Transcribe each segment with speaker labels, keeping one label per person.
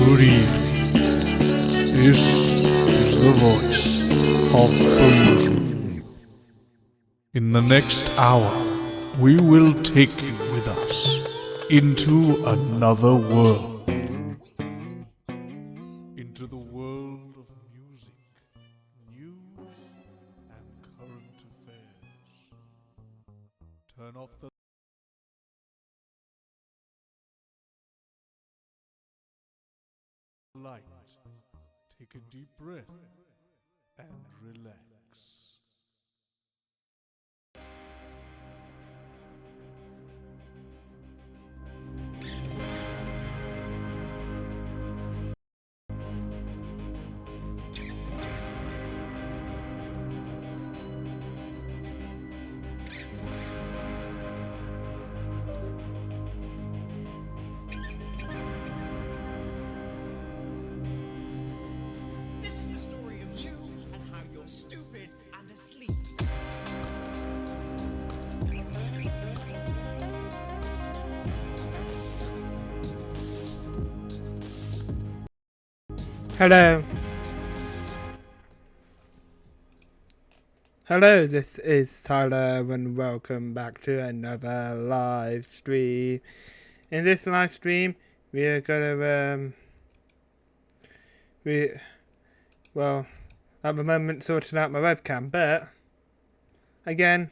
Speaker 1: Good evening. This is the voice of Boozman. In the next hour, we will take you with us into another world. Into the world of music, news, and current affairs. Turn off the light, take a deep breath, and relax.
Speaker 2: This is the story of you and how you're stupid and asleep.
Speaker 3: Hello. Hello, this is Tyler and welcome back to another live stream. In this live stream, we are gonna at the moment sorting out my webcam, but again,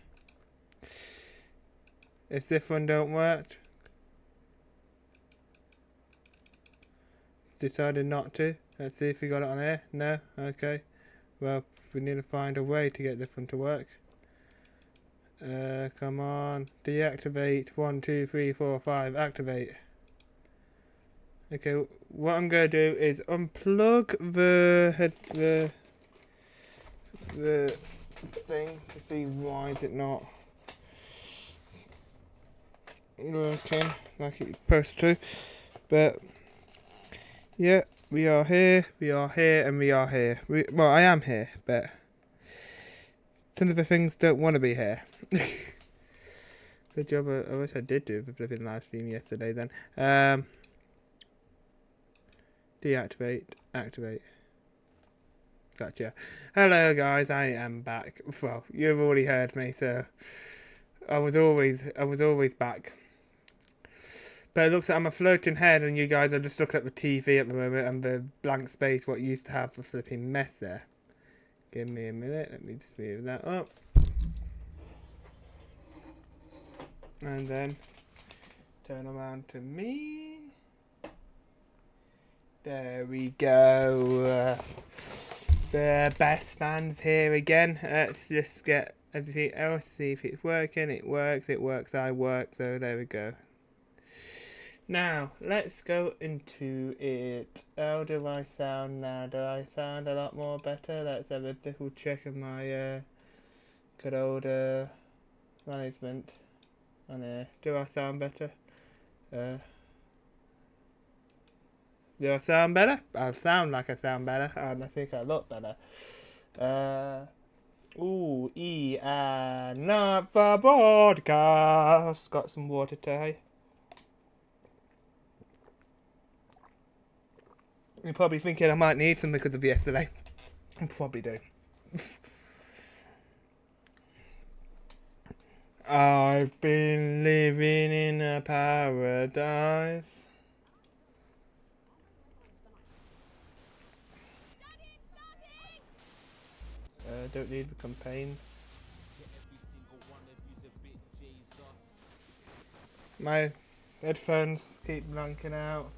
Speaker 3: if this one don't work, decided not to. Let's see if we got it on here. No? Okay. Well, we need to find a way to get this one to work. Come on. Deactivate. 1, 2, 3, 4, 5. Activate. Okay, what I'm going to do is unplug the thing to see why is it not working like it's supposed to. But yeah, we are here, and we are here. Well, I am here, but some of the things don't want to be here. Good job. I wish I did do the flipping live stream yesterday then. Deactivate, activate. Gotcha. Hello guys, I am back. Well, you've already heard me, so I was always back. But it looks like I'm a floating head and you guys are just looking at the TV at the moment and the blank space what used to have the flipping mess there. Give me a minute, let me just move that up. And then turn around to me. There we go. The best man's here again. Let's just get everything else, see if it's working. It works, I work, so there we go. Now, let's go into it. How do I sound now? Do I sound a lot more better? Let's have a little check of my good old management on here. Do I sound better? Do I sound better? I sound like I sound better, and I think I look better. Not for broadcast. Got some water today. You're probably thinking I might need some because of yesterday. I probably do. I've been living in a paradise. Don't need the campaign. My headphones keep blanking out.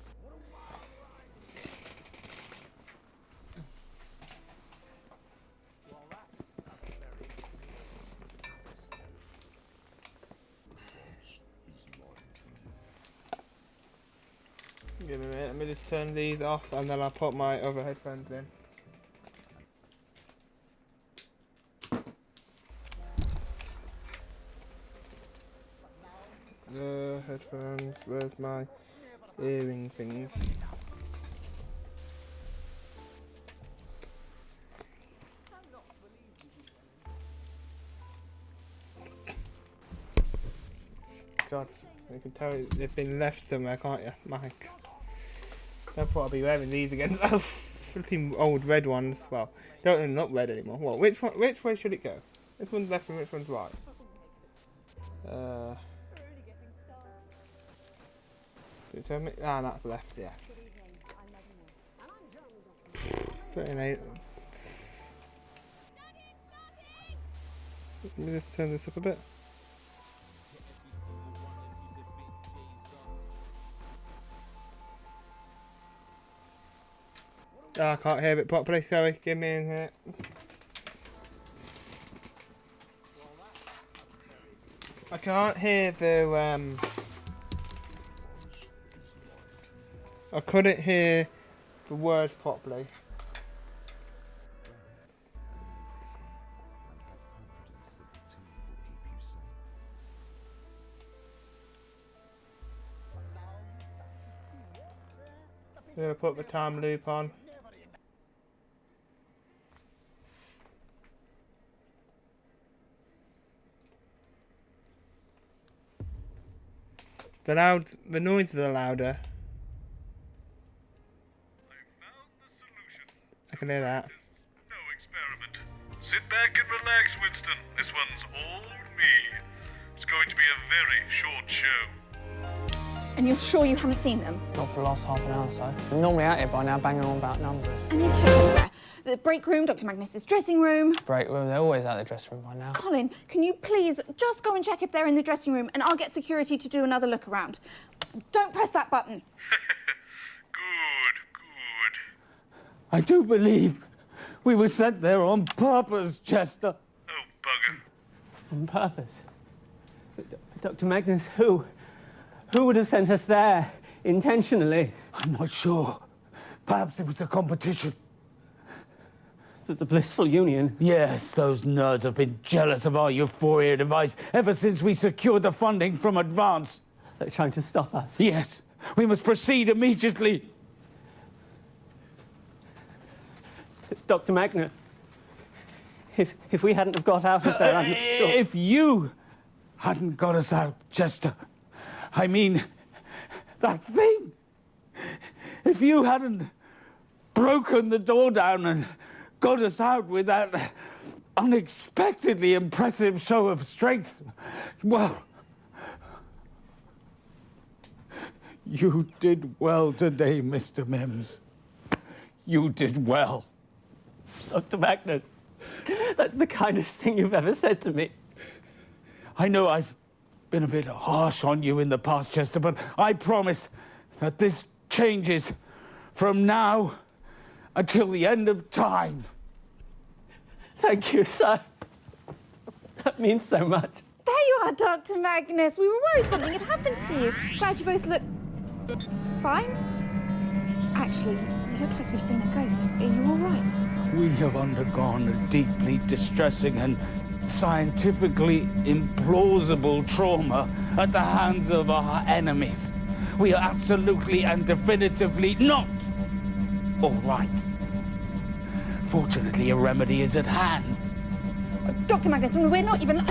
Speaker 3: Give me a minute, let me just turn these off and then I'll put my other headphones in. Headphones, where's my earring things? God, you can tell they've been left somewhere, can't you, Mike? I thought I'd be wearing these again. Oh, flipping old red ones. Well, they're not red anymore. Well, which way should it go? Which one's left and which one's right? Did it tell me? Ah, that's left, yeah. 38. Let me just turn this up a bit. Oh, I can't hear it properly, sorry. Give me in here. I can't hear the I couldn't hear the words properly. I'm gonna put the time loop on. The noises are louder. I can hear that.
Speaker 1: No experiment. Sit back and relax, Winston. This one's all me. It's going to be a very short show.
Speaker 4: And you're sure you haven't seen them?
Speaker 5: Not for the last half an hour or so. I'm normally out here by now banging on about numbers.
Speaker 4: And you've checked everywhere. The break room, Dr. Magnus's dressing room.
Speaker 5: Break room, they're always out of the dressing room by now.
Speaker 4: Colin, can you please just go and check if they're in the dressing room and I'll get security to do another look around. Don't press that button.
Speaker 1: Good.
Speaker 6: I do believe we were sent there on purpose, Chester.
Speaker 1: Oh, bugger.
Speaker 5: On purpose? Dr. Magnus, who? Who would have sent us there intentionally?
Speaker 6: I'm not sure. Perhaps it was a competition.
Speaker 5: The blissful union?
Speaker 6: Yes, those nerds have been jealous of our euphoria device ever since we secured the funding from Advance.
Speaker 5: They're trying to stop us.
Speaker 6: Yes, we must proceed immediately.
Speaker 5: Dr. Magnus, if we hadn't have got out of there, I'm not sure.
Speaker 6: If you hadn't got us out, Chester, I mean, that thing. If you hadn't broken the door down and got us out with that unexpectedly impressive show of strength, well, you did well today, Mr. Mims. You did well.
Speaker 5: Dr. Magnus, that's the kindest thing you've ever said to me.
Speaker 6: I know I've been a bit harsh on you in the past, Chester, but I promise that this changes from now until the end of time.
Speaker 5: Thank you, sir. That means so much.
Speaker 4: There you are, Dr. Magnus. We were worried something had happened to you. Glad you both look fine. Actually, you look like you've seen a ghost. Are you all right?
Speaker 6: We have undergone a deeply distressing and scientifically implausible trauma at the hands of our enemies. We are absolutely and definitively not all right. Fortunately, a remedy is at hand.
Speaker 4: Dr. Magnus, we're not even...
Speaker 1: The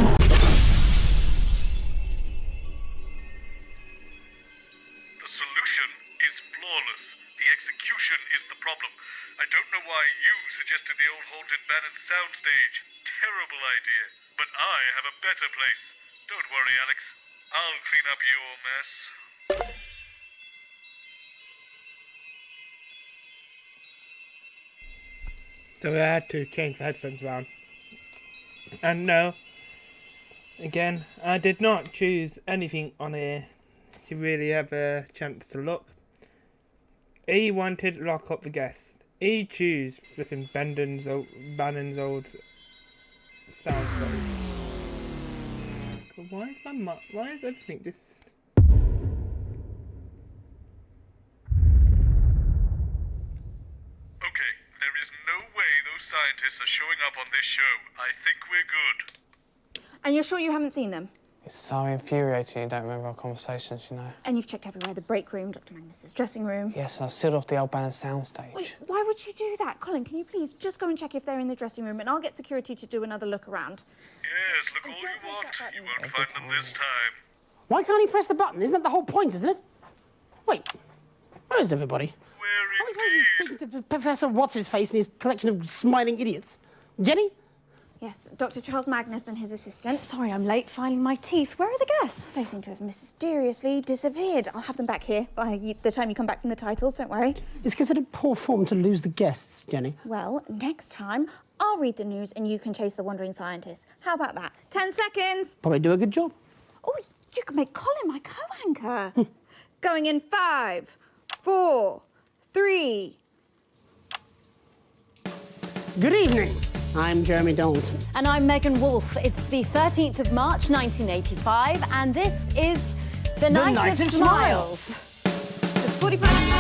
Speaker 1: solution is flawless. The execution is the problem. I don't know why you suggested the old haunted Bannon soundstage. Terrible idea. But I have a better place. Don't worry, Alex. I'll clean up your mess.
Speaker 3: So I had to change the headphones around. And no, again, I did not choose anything on here to really have a chance to look. He wanted to lock up the guests. He chose flipping Bannon's old soundstage. Why is everything just...
Speaker 1: Okay, there is no way those scientists are showing up on this show. I think we're good.
Speaker 4: And you're sure you haven't seen them?
Speaker 5: It's so infuriating you don't remember our conversations, you know.
Speaker 4: And you've checked everywhere. The break room, Dr. Magnus's dressing room.
Speaker 5: Yes, and I sealed off the old Bannon soundstage.
Speaker 4: Wait, why would you do that? Colin, can you please just go and check if they're in the dressing room and I'll get security to do another look around.
Speaker 1: Yes, look all you want. You won't find them this time.
Speaker 7: Why can't he press the button? Isn't that the whole point, isn't it? Wait, where is everybody?
Speaker 1: Where
Speaker 7: How am I supposed to be speaking to Professor What's-His-Face and his collection of smiling idiots? Jenny?
Speaker 4: Yes, Dr. Charles Magnus and his assistant. Sorry, I'm late filing my teeth. Where are the guests? They seem to have mysteriously disappeared. I'll have them back here by the time you come back from the titles, don't worry.
Speaker 7: It's considered poor form to lose the guests, Jenny.
Speaker 4: Well, next time, I'll read the news and you can chase the wandering scientists. How about that? 10 seconds!
Speaker 7: Probably do a good job.
Speaker 4: Oh, you can make Colin my co-anchor. Going in 5, 4, 3...
Speaker 7: Good evening. I'm Jeremy Donaldson.
Speaker 8: And I'm Megan Wolfe. It's the 13th of March, 1985, and this is The Night of Smiles.
Speaker 4: It's 45...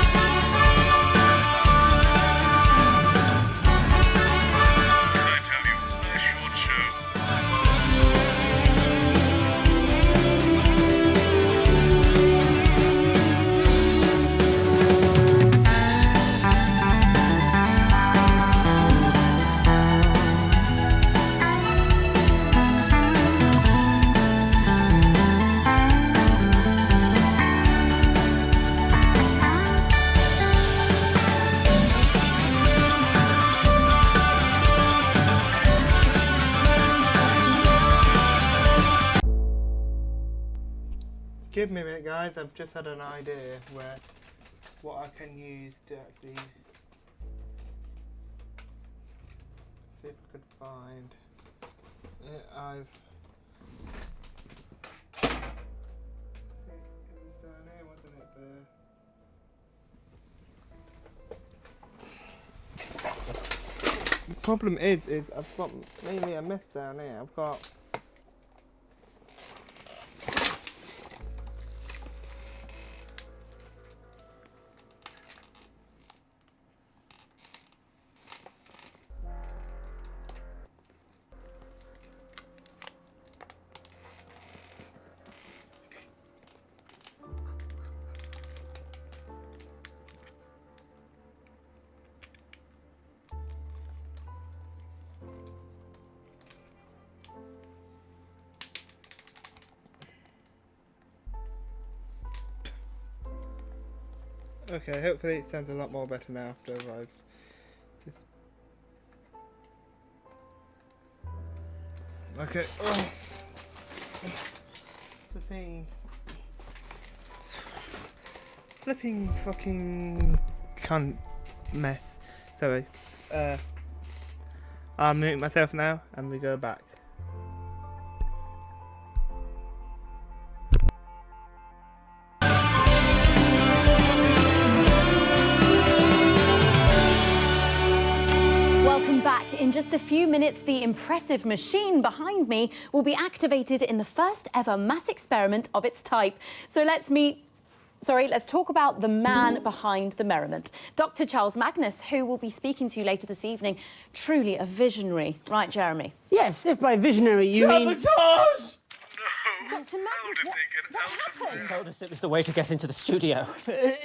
Speaker 3: Give me a minute, guys. I've just had an idea what I can use to actually see if I could find it. It was down here, wasn't it? The problem is I've got mainly a mess down here. I've got. Okay, hopefully it sounds a lot more better now after I've just... Okay, oh. Flipping fucking cunt mess. Sorry. I'll mute myself now and we go back.
Speaker 8: In just a few minutes, the impressive machine behind me will be activated in the first ever mass experiment of its type. So let's talk about the man behind the merriment. Dr. Charles Magnus, who will be speaking to you later this evening. Truly a visionary. Right, Jeremy?
Speaker 7: Yes, if by visionary you mean...
Speaker 6: Sabotage!
Speaker 8: Dr. Magnus, what happened?
Speaker 5: He told us it was the way to get into the studio.
Speaker 6: It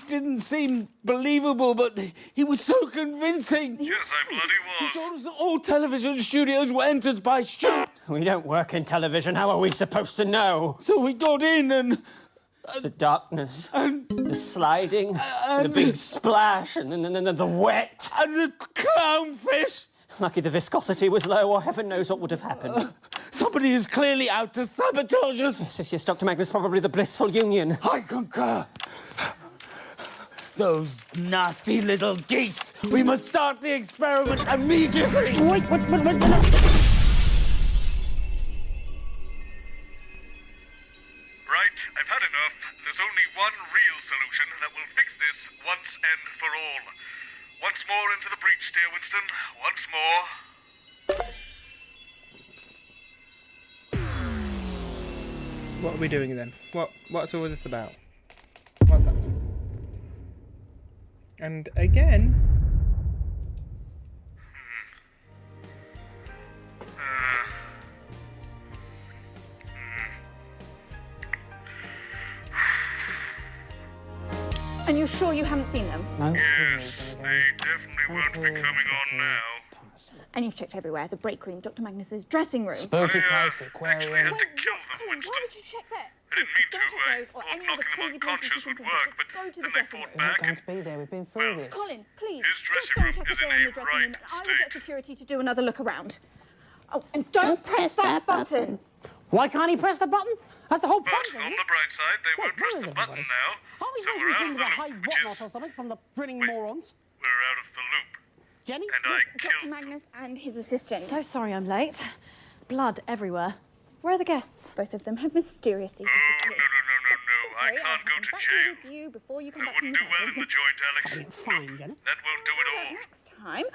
Speaker 6: didn't seem believable, but he was so convincing.
Speaker 9: Yes, I bloody was.
Speaker 6: He told us that all television studios were entered by shoot.
Speaker 5: We don't work in television. How are we supposed to know?
Speaker 6: So we got in and...
Speaker 5: The darkness, the sliding, the big splash, and the wet.
Speaker 6: And the clownfish.
Speaker 5: Lucky the viscosity was low, or heaven knows what would have happened.
Speaker 6: Somebody is clearly out to sabotage us.
Speaker 5: Yes, Dr. Magnus, probably the blissful union.
Speaker 6: I concur. Those nasty little geese. We must start the experiment immediately.
Speaker 7: Wait.
Speaker 9: Right, I've had enough. There's only one real solution that will fix this once and for all. Once more into the breach, dear Winston. Once more.
Speaker 3: What are we doing then? What's all this about? What's happening? And again...
Speaker 4: And you're sure you haven't seen them?
Speaker 7: No.
Speaker 9: Yes, they definitely won't be coming on now.
Speaker 4: And you've checked everywhere. The break room, Dr. Magnus's dressing room.
Speaker 9: Spooky place, aquarium. Actually had to kill them,
Speaker 4: Colin,
Speaker 9: Winston.
Speaker 4: why would you check that?
Speaker 9: I didn't mean to.
Speaker 4: Don't
Speaker 9: I
Speaker 4: those or
Speaker 9: thought
Speaker 4: any other
Speaker 9: knocking him
Speaker 4: crazy places
Speaker 9: unconscious
Speaker 4: you
Speaker 9: would
Speaker 4: can
Speaker 9: work,
Speaker 4: think
Speaker 9: but
Speaker 4: of. Go to the
Speaker 9: then they
Speaker 4: dressing
Speaker 9: fought
Speaker 4: room.
Speaker 9: back.
Speaker 5: Going to be there. We've been through this.
Speaker 4: Colin, please,
Speaker 9: His
Speaker 4: just
Speaker 9: dressing
Speaker 4: go and
Speaker 9: room
Speaker 4: check
Speaker 9: is
Speaker 4: if they're
Speaker 9: in
Speaker 4: in
Speaker 9: a
Speaker 4: the dressing room,
Speaker 9: right
Speaker 4: and I will
Speaker 9: state.
Speaker 4: get security to do another look around. Oh, and don't press that button.
Speaker 7: Why can't he press the button? That's the whole
Speaker 9: But
Speaker 7: point, isn't
Speaker 9: on
Speaker 7: it?
Speaker 9: the bright side, they won't
Speaker 7: where
Speaker 9: press
Speaker 7: is
Speaker 9: the button
Speaker 7: everybody?
Speaker 9: now,
Speaker 7: Aren't we
Speaker 9: so
Speaker 7: supposed to
Speaker 9: we're
Speaker 7: be
Speaker 9: out
Speaker 7: speaking
Speaker 9: of
Speaker 7: to
Speaker 9: the
Speaker 7: the high
Speaker 9: loop, which
Speaker 7: whatnot
Speaker 9: is
Speaker 7: or something from the grinning
Speaker 9: Wait.
Speaker 7: morons?
Speaker 9: we're out of the loop.
Speaker 7: Jenny?
Speaker 9: And I
Speaker 4: Dr.
Speaker 9: killed them.
Speaker 4: Magnus and his assistant.
Speaker 10: So sorry I'm late. Blood everywhere. Where are the guests?
Speaker 4: Both of them have mysteriously
Speaker 9: Oh, no,
Speaker 4: disappeared.
Speaker 9: I
Speaker 4: Sorry,
Speaker 9: can't go
Speaker 4: I'll
Speaker 9: to
Speaker 4: come back
Speaker 9: jail.
Speaker 4: with you before you come
Speaker 9: I
Speaker 4: back from
Speaker 9: wouldn't do
Speaker 4: the
Speaker 9: well in the joint, Alex.
Speaker 7: Fine, Jenny.
Speaker 9: That won't do it
Speaker 4: How about
Speaker 9: all.
Speaker 4: next time,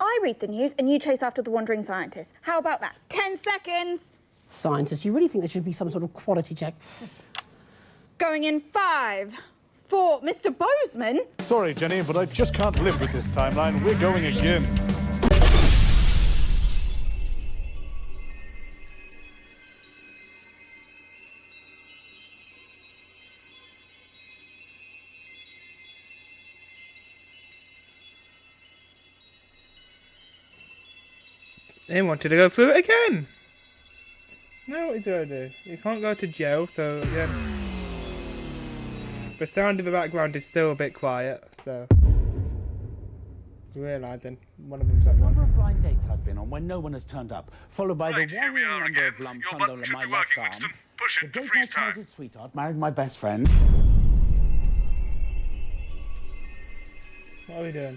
Speaker 4: I read the news and you chase after the wandering scientist. How about that? 10 seconds.
Speaker 7: Scientists, you really think there should be some sort of quality check?
Speaker 4: Going in 5, 4. Mr. Bozeman?
Speaker 1: Sorry, Jenny, but I just can't live with this timeline. We're going again.
Speaker 3: They wanted to go through it again. Now what is going to do? You can't go to jail, so again. The sound in the background is still a bit quiet, so. Realising one of them's at
Speaker 6: The
Speaker 3: one.
Speaker 6: number of blind dates I've been on when no one has turned up, followed by
Speaker 9: Right,
Speaker 6: the
Speaker 9: here we
Speaker 6: worrying
Speaker 9: are
Speaker 6: number
Speaker 9: again.
Speaker 6: of lumps
Speaker 9: Your
Speaker 6: on
Speaker 9: button should
Speaker 6: my
Speaker 9: be
Speaker 6: left
Speaker 9: working,
Speaker 6: arm.
Speaker 9: Winston. Push
Speaker 6: The
Speaker 9: it to
Speaker 6: date my
Speaker 9: freeze time.
Speaker 6: childhood sweetheart married my best friend.
Speaker 3: What are we doing?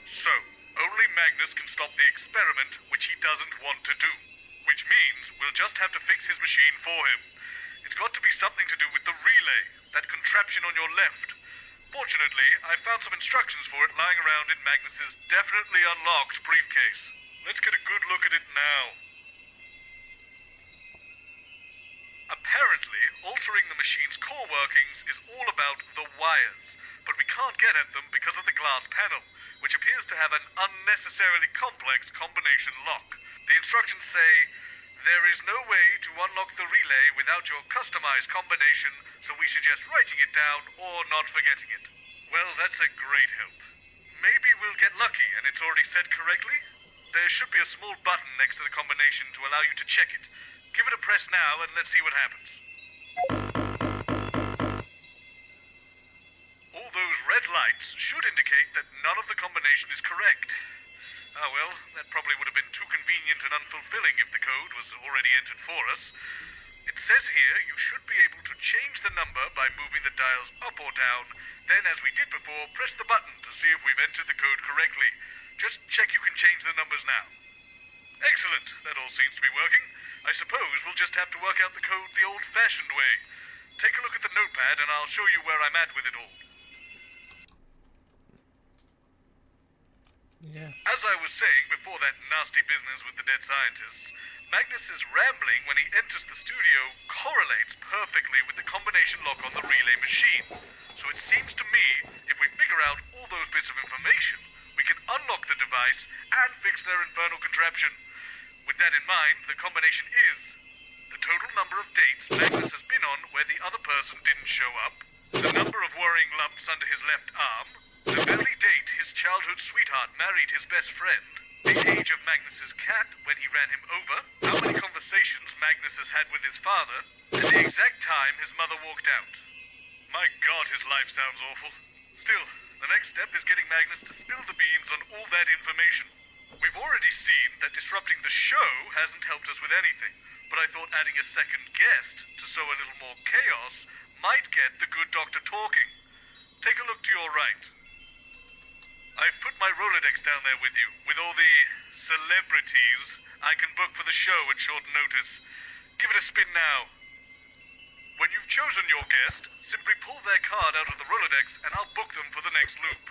Speaker 9: So, only Magnus can stop the experiment, which he doesn't want to do. Which means we'll just have to fix his machine for him. It's got to be something to do with the relay, that contraption on your left. Fortunately, I found some instructions for it lying around in Magnus's definitely unlocked briefcase. Let's get a good look at it now. Apparently, altering the machine's core workings is all about the wires, but we can't get at them because of the glass panel, which appears to have an unnecessarily complex combination lock. The instructions say, there is no way to unlock the relay without your customized combination, so we suggest writing it down or not forgetting it. Well, that's a great help. Maybe we'll get lucky and it's already set correctly? There should be a small button next to the combination to allow you to check it. Give it a press now and let's see what happens. All those red lights should indicate that none of the combination is correct. Ah well, that probably would have been too convenient and unfulfilling if the code was already entered for us. It says here you should be able to change the number by moving the dials up or down. Then, as we did before, press the button to see if we've entered the code correctly. Just check you can change the numbers now. Excellent, that all seems to be working. I suppose we'll just have to work out the code the old-fashioned way. Take a look at the notepad and I'll show you where I'm at with it all.
Speaker 3: Yeah.
Speaker 9: As I was saying before that nasty business with the dead scientists, Magnus's rambling when he enters the studio correlates perfectly with the combination lock on the relay machine. So it seems to me, if we figure out all those bits of information, we can unlock the device and fix their infernal contraption. With that in mind, the combination is the total number of dates Magnus has been on where the other person didn't show up, the number of worrying lumps under his left arm, the very date his childhood sweetheart married his best friend, the age of Magnus's cat when he ran him over, how many conversations Magnus has had with his father, and the exact time his mother walked out. My God, his life sounds awful. Still, the next step is getting Magnus to spill the beans on all that information. We've already seen that disrupting the show hasn't helped us with anything, but I thought adding a second guest to sow a little more chaos might get the good doctor talking. Take a look to your right. I've put my Rolodex down there with you, with all the celebrities I can book for the show at short notice. Give it a spin now. When you've chosen your guest, simply pull their card out of the Rolodex and I'll book them for the next loop.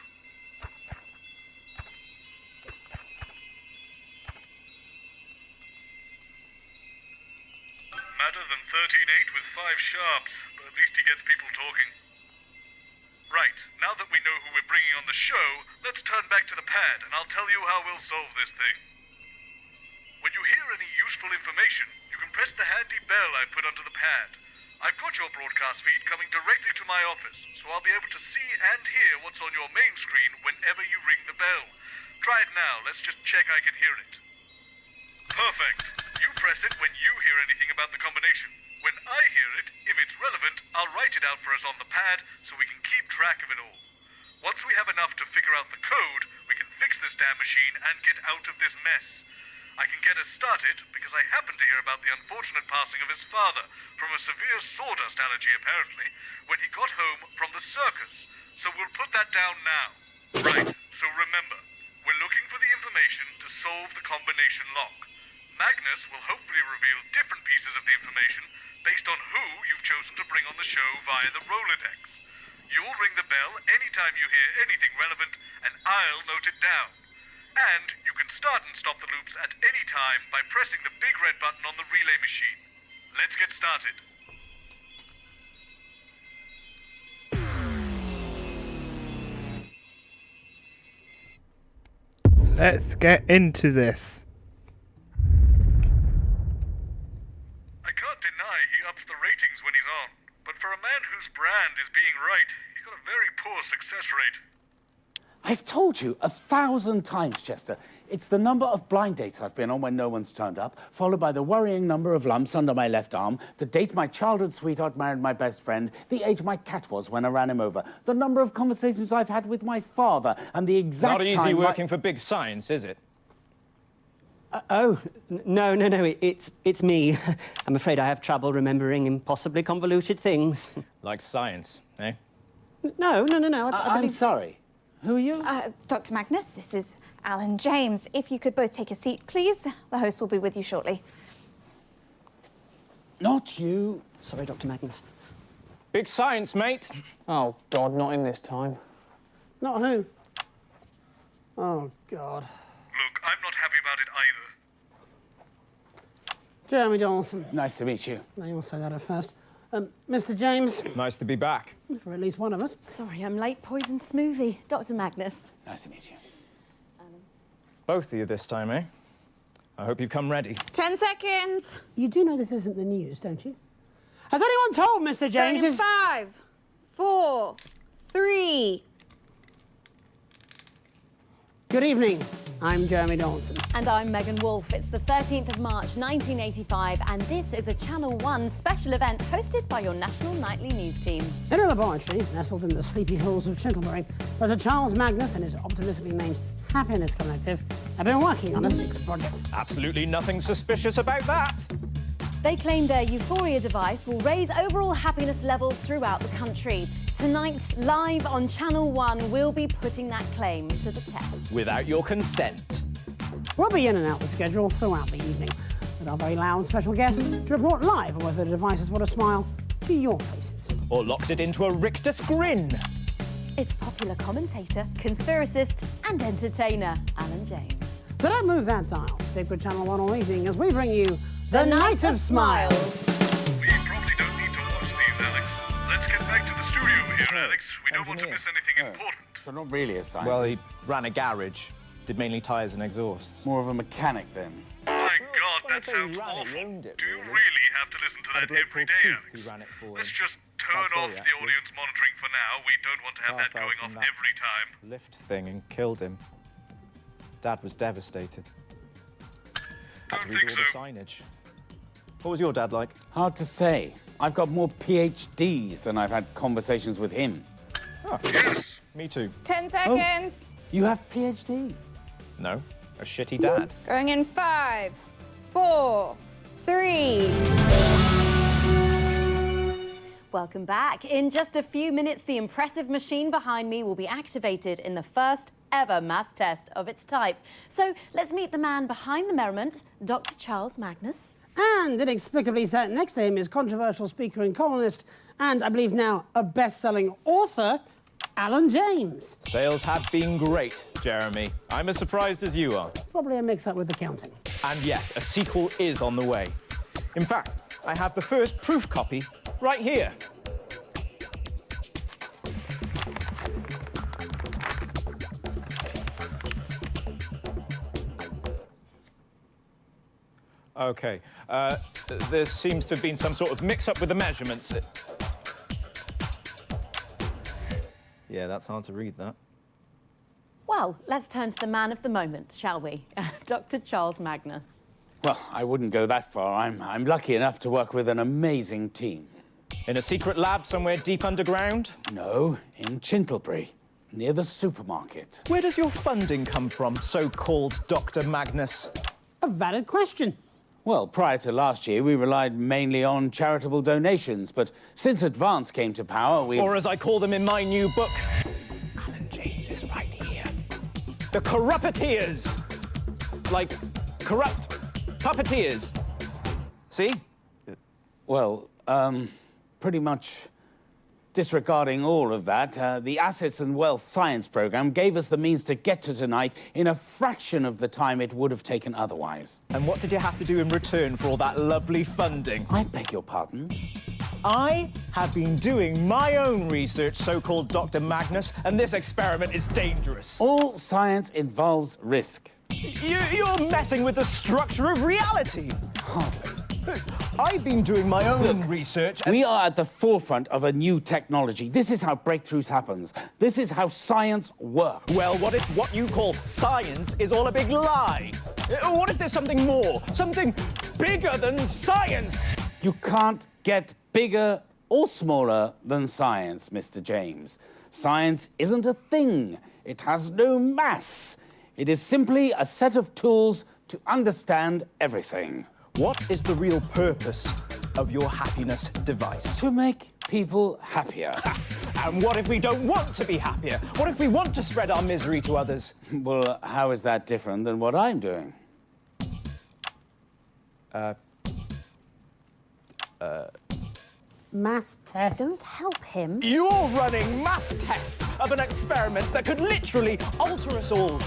Speaker 9: Madder than 13-8 with 5 sharps, but at least he gets people talking. Right, now that we know who we're bringing on the show, let's turn back to the pad and I'll tell you how we'll solve this thing. When you hear any useful information, you can press the handy bell I put under the pad. I've got your broadcast feed coming directly to my office, so I'll be able to see and hear what's on your main screen whenever you ring the bell. Try it now, let's just check I can hear it. Perfect. You press it when you hear anything about the combination. When I hear it, if it's relevant, I'll write it out for us on the pad so we can keep track of it all. Once we have enough to figure out the code, we can fix this damn machine and get out of this mess. I can get us started because I happen to hear about the unfortunate passing of his father from a severe sawdust allergy, apparently, when he got home from the circus. So we'll put that down now. Right, so remember, we're looking for the information to solve the combination lock. Magnus will hopefully reveal different pieces of the information based on who you've chosen to bring on the show via the Rolodex. You'll ring the bell anytime you hear anything relevant, and I'll note it down. And you can start and stop the loops at any time by pressing the big red button on the relay machine. Let's get started.
Speaker 3: Let's get into this.
Speaker 9: I can't deny he ups the ratings when he's on, but for a man whose brand is being right, he's got a very poor success rate.
Speaker 6: I've told you 1,000 times, Chester. It's the number of blind dates I've been on when no one's turned up, followed by the worrying number of lumps under my left arm, the date my childhood sweetheart married my best friend, the age my cat was when I ran him over, the number of conversations I've had with my father, and the exact
Speaker 11: Not easy
Speaker 6: time
Speaker 11: working for big science, is it?
Speaker 5: No, it's me. I'm afraid I have trouble remembering impossibly convoluted things.
Speaker 11: Like science, eh?
Speaker 5: No.
Speaker 6: I'm sorry. Who are you?
Speaker 4: Dr. Magnus, this is Alan James. If you could both take a seat, please. The host will be with you shortly.
Speaker 6: Not you.
Speaker 5: Sorry, Dr. Magnus.
Speaker 11: Big science, mate.
Speaker 5: Oh, God, not in this time.
Speaker 7: Not who? Oh, God.
Speaker 9: Look, I'm not happy about it either.
Speaker 7: Jeremy Donaldson.
Speaker 6: Nice to meet you.
Speaker 7: No, you want to say that at first. Mr. James.
Speaker 11: Nice to be back.
Speaker 7: For at least one of us.
Speaker 8: Sorry, I'm late. Poison smoothie. Dr. Magnus.
Speaker 6: Nice to meet you.
Speaker 11: Both of you this time, eh? I hope you've come ready.
Speaker 4: 10 seconds.
Speaker 7: You do know this isn't the news, don't you? Has anyone told Mr. James
Speaker 4: Going in 5, 4, 3.
Speaker 7: Good evening. I'm Jeremy Donaldson.
Speaker 8: And I'm Megan Wolfe. It's the 13th of March, 1985, and this is a Channel 1 special event hosted by your national nightly news team.
Speaker 7: In a laboratory nestled in the sleepy hills of Chintlebury, Dr. Charles Magnus and his optimistically named Happiness Collective have been working on a 6th project.
Speaker 11: Absolutely nothing suspicious about that.
Speaker 8: They claim their Euphoria device will raise overall happiness levels throughout the country. Tonight, live on Channel 1, we'll be putting that claim to the test.
Speaker 11: Without your consent.
Speaker 7: We'll be in and out the schedule throughout the evening, with our very loud special guest to report live on whether the device has brought a smile to your faces.
Speaker 11: Or locked it into a rictus grin.
Speaker 8: It's popular commentator, conspiracist and entertainer, Alan James.
Speaker 7: So don't move that dial. Stick with Channel 1 all evening as we bring you The Night of Smiles.
Speaker 9: We probably don't need to watch these, Alex. Let's get back to the studio here, Alex. We don't want to miss anything important.
Speaker 6: So not really a scientist.
Speaker 11: Well, he ran a garage. Did mainly tyres and exhausts.
Speaker 6: More of a mechanic then.
Speaker 9: My God, that sounds awful. Do you really have to listen to that every day, Alex? Let's just turn off the audience monitoring for now. We don't want to have that going off every time.
Speaker 11: Lift thing and killed him. Dad was devastated. Had to read all the signage. What was your dad like?
Speaker 6: Hard to say. I've got more PhDs than I've had conversations with him.
Speaker 11: Oh, yes. Me too.
Speaker 4: 10 seconds.
Speaker 6: You have PhDs?
Speaker 11: No, a shitty dad.
Speaker 4: Going in 5, 4, 3.
Speaker 8: Welcome back. In just a few minutes, the impressive machine behind me will be activated in the first ever mass test of its type. So let's meet the man behind the merriment, Dr. Charles Magnus.
Speaker 7: And inexplicably sat next to him is controversial speaker and columnist, and I believe now a best-selling author, Alan James.
Speaker 11: Sales have been great, Jeremy. I'm as surprised as you are.
Speaker 7: Probably a mix-up with the counting.
Speaker 11: And yes, a sequel is on the way. In fact, I have the first proof copy right here. Okay, there seems to have been some sort of mix-up with the measurements. Yeah, that's hard to read, that.
Speaker 8: Well, let's turn to the man of the moment, shall we? Dr. Charles Magnus.
Speaker 6: Well, I wouldn't go that far. I'm lucky enough to work with an amazing team.
Speaker 11: In a secret lab somewhere deep underground?
Speaker 6: No, in Chintlebury, near the supermarket.
Speaker 11: Where does your funding come from, so-called Dr. Magnus?
Speaker 7: A valid question.
Speaker 6: Well, prior to last year, we relied mainly on charitable donations, but since Advance came to power, we've...
Speaker 11: Or as I call them in my new book, Alan James is right here. The corrupteers! Like, corrupt puppeteers. See?
Speaker 6: Well, pretty much disregarding all of that, the Assets and Wealth Science program gave us the means to get to tonight in a fraction of the time it would have taken otherwise.
Speaker 11: And what did you have to do in return for all that lovely funding?
Speaker 6: I beg your pardon?
Speaker 11: I have been doing my own research, so-called Dr. Magnus, and this experiment is dangerous.
Speaker 6: All science involves risk.
Speaker 11: You're messing with the structure of reality.
Speaker 6: Hardly.
Speaker 11: I've been doing my own research.
Speaker 6: We are at the forefront of a new technology. This is how breakthroughs happen. This is how science works.
Speaker 11: Well, what if what you call science is all a big lie? What if there's something more? Something bigger than science?
Speaker 6: You can't get bigger or smaller than science, Mr. James. Science isn't a thing. It has no mass. It is simply a set of tools to understand everything.
Speaker 11: What is the real purpose of your happiness device?
Speaker 6: To make people happier.
Speaker 11: And what if we don't want to be happier? What if we want to spread our misery to others?
Speaker 6: Well, how is that different than what I'm doing?
Speaker 7: Mass tests.
Speaker 10: Don't help him.
Speaker 11: You're running mass tests of an experiment that could literally alter us all.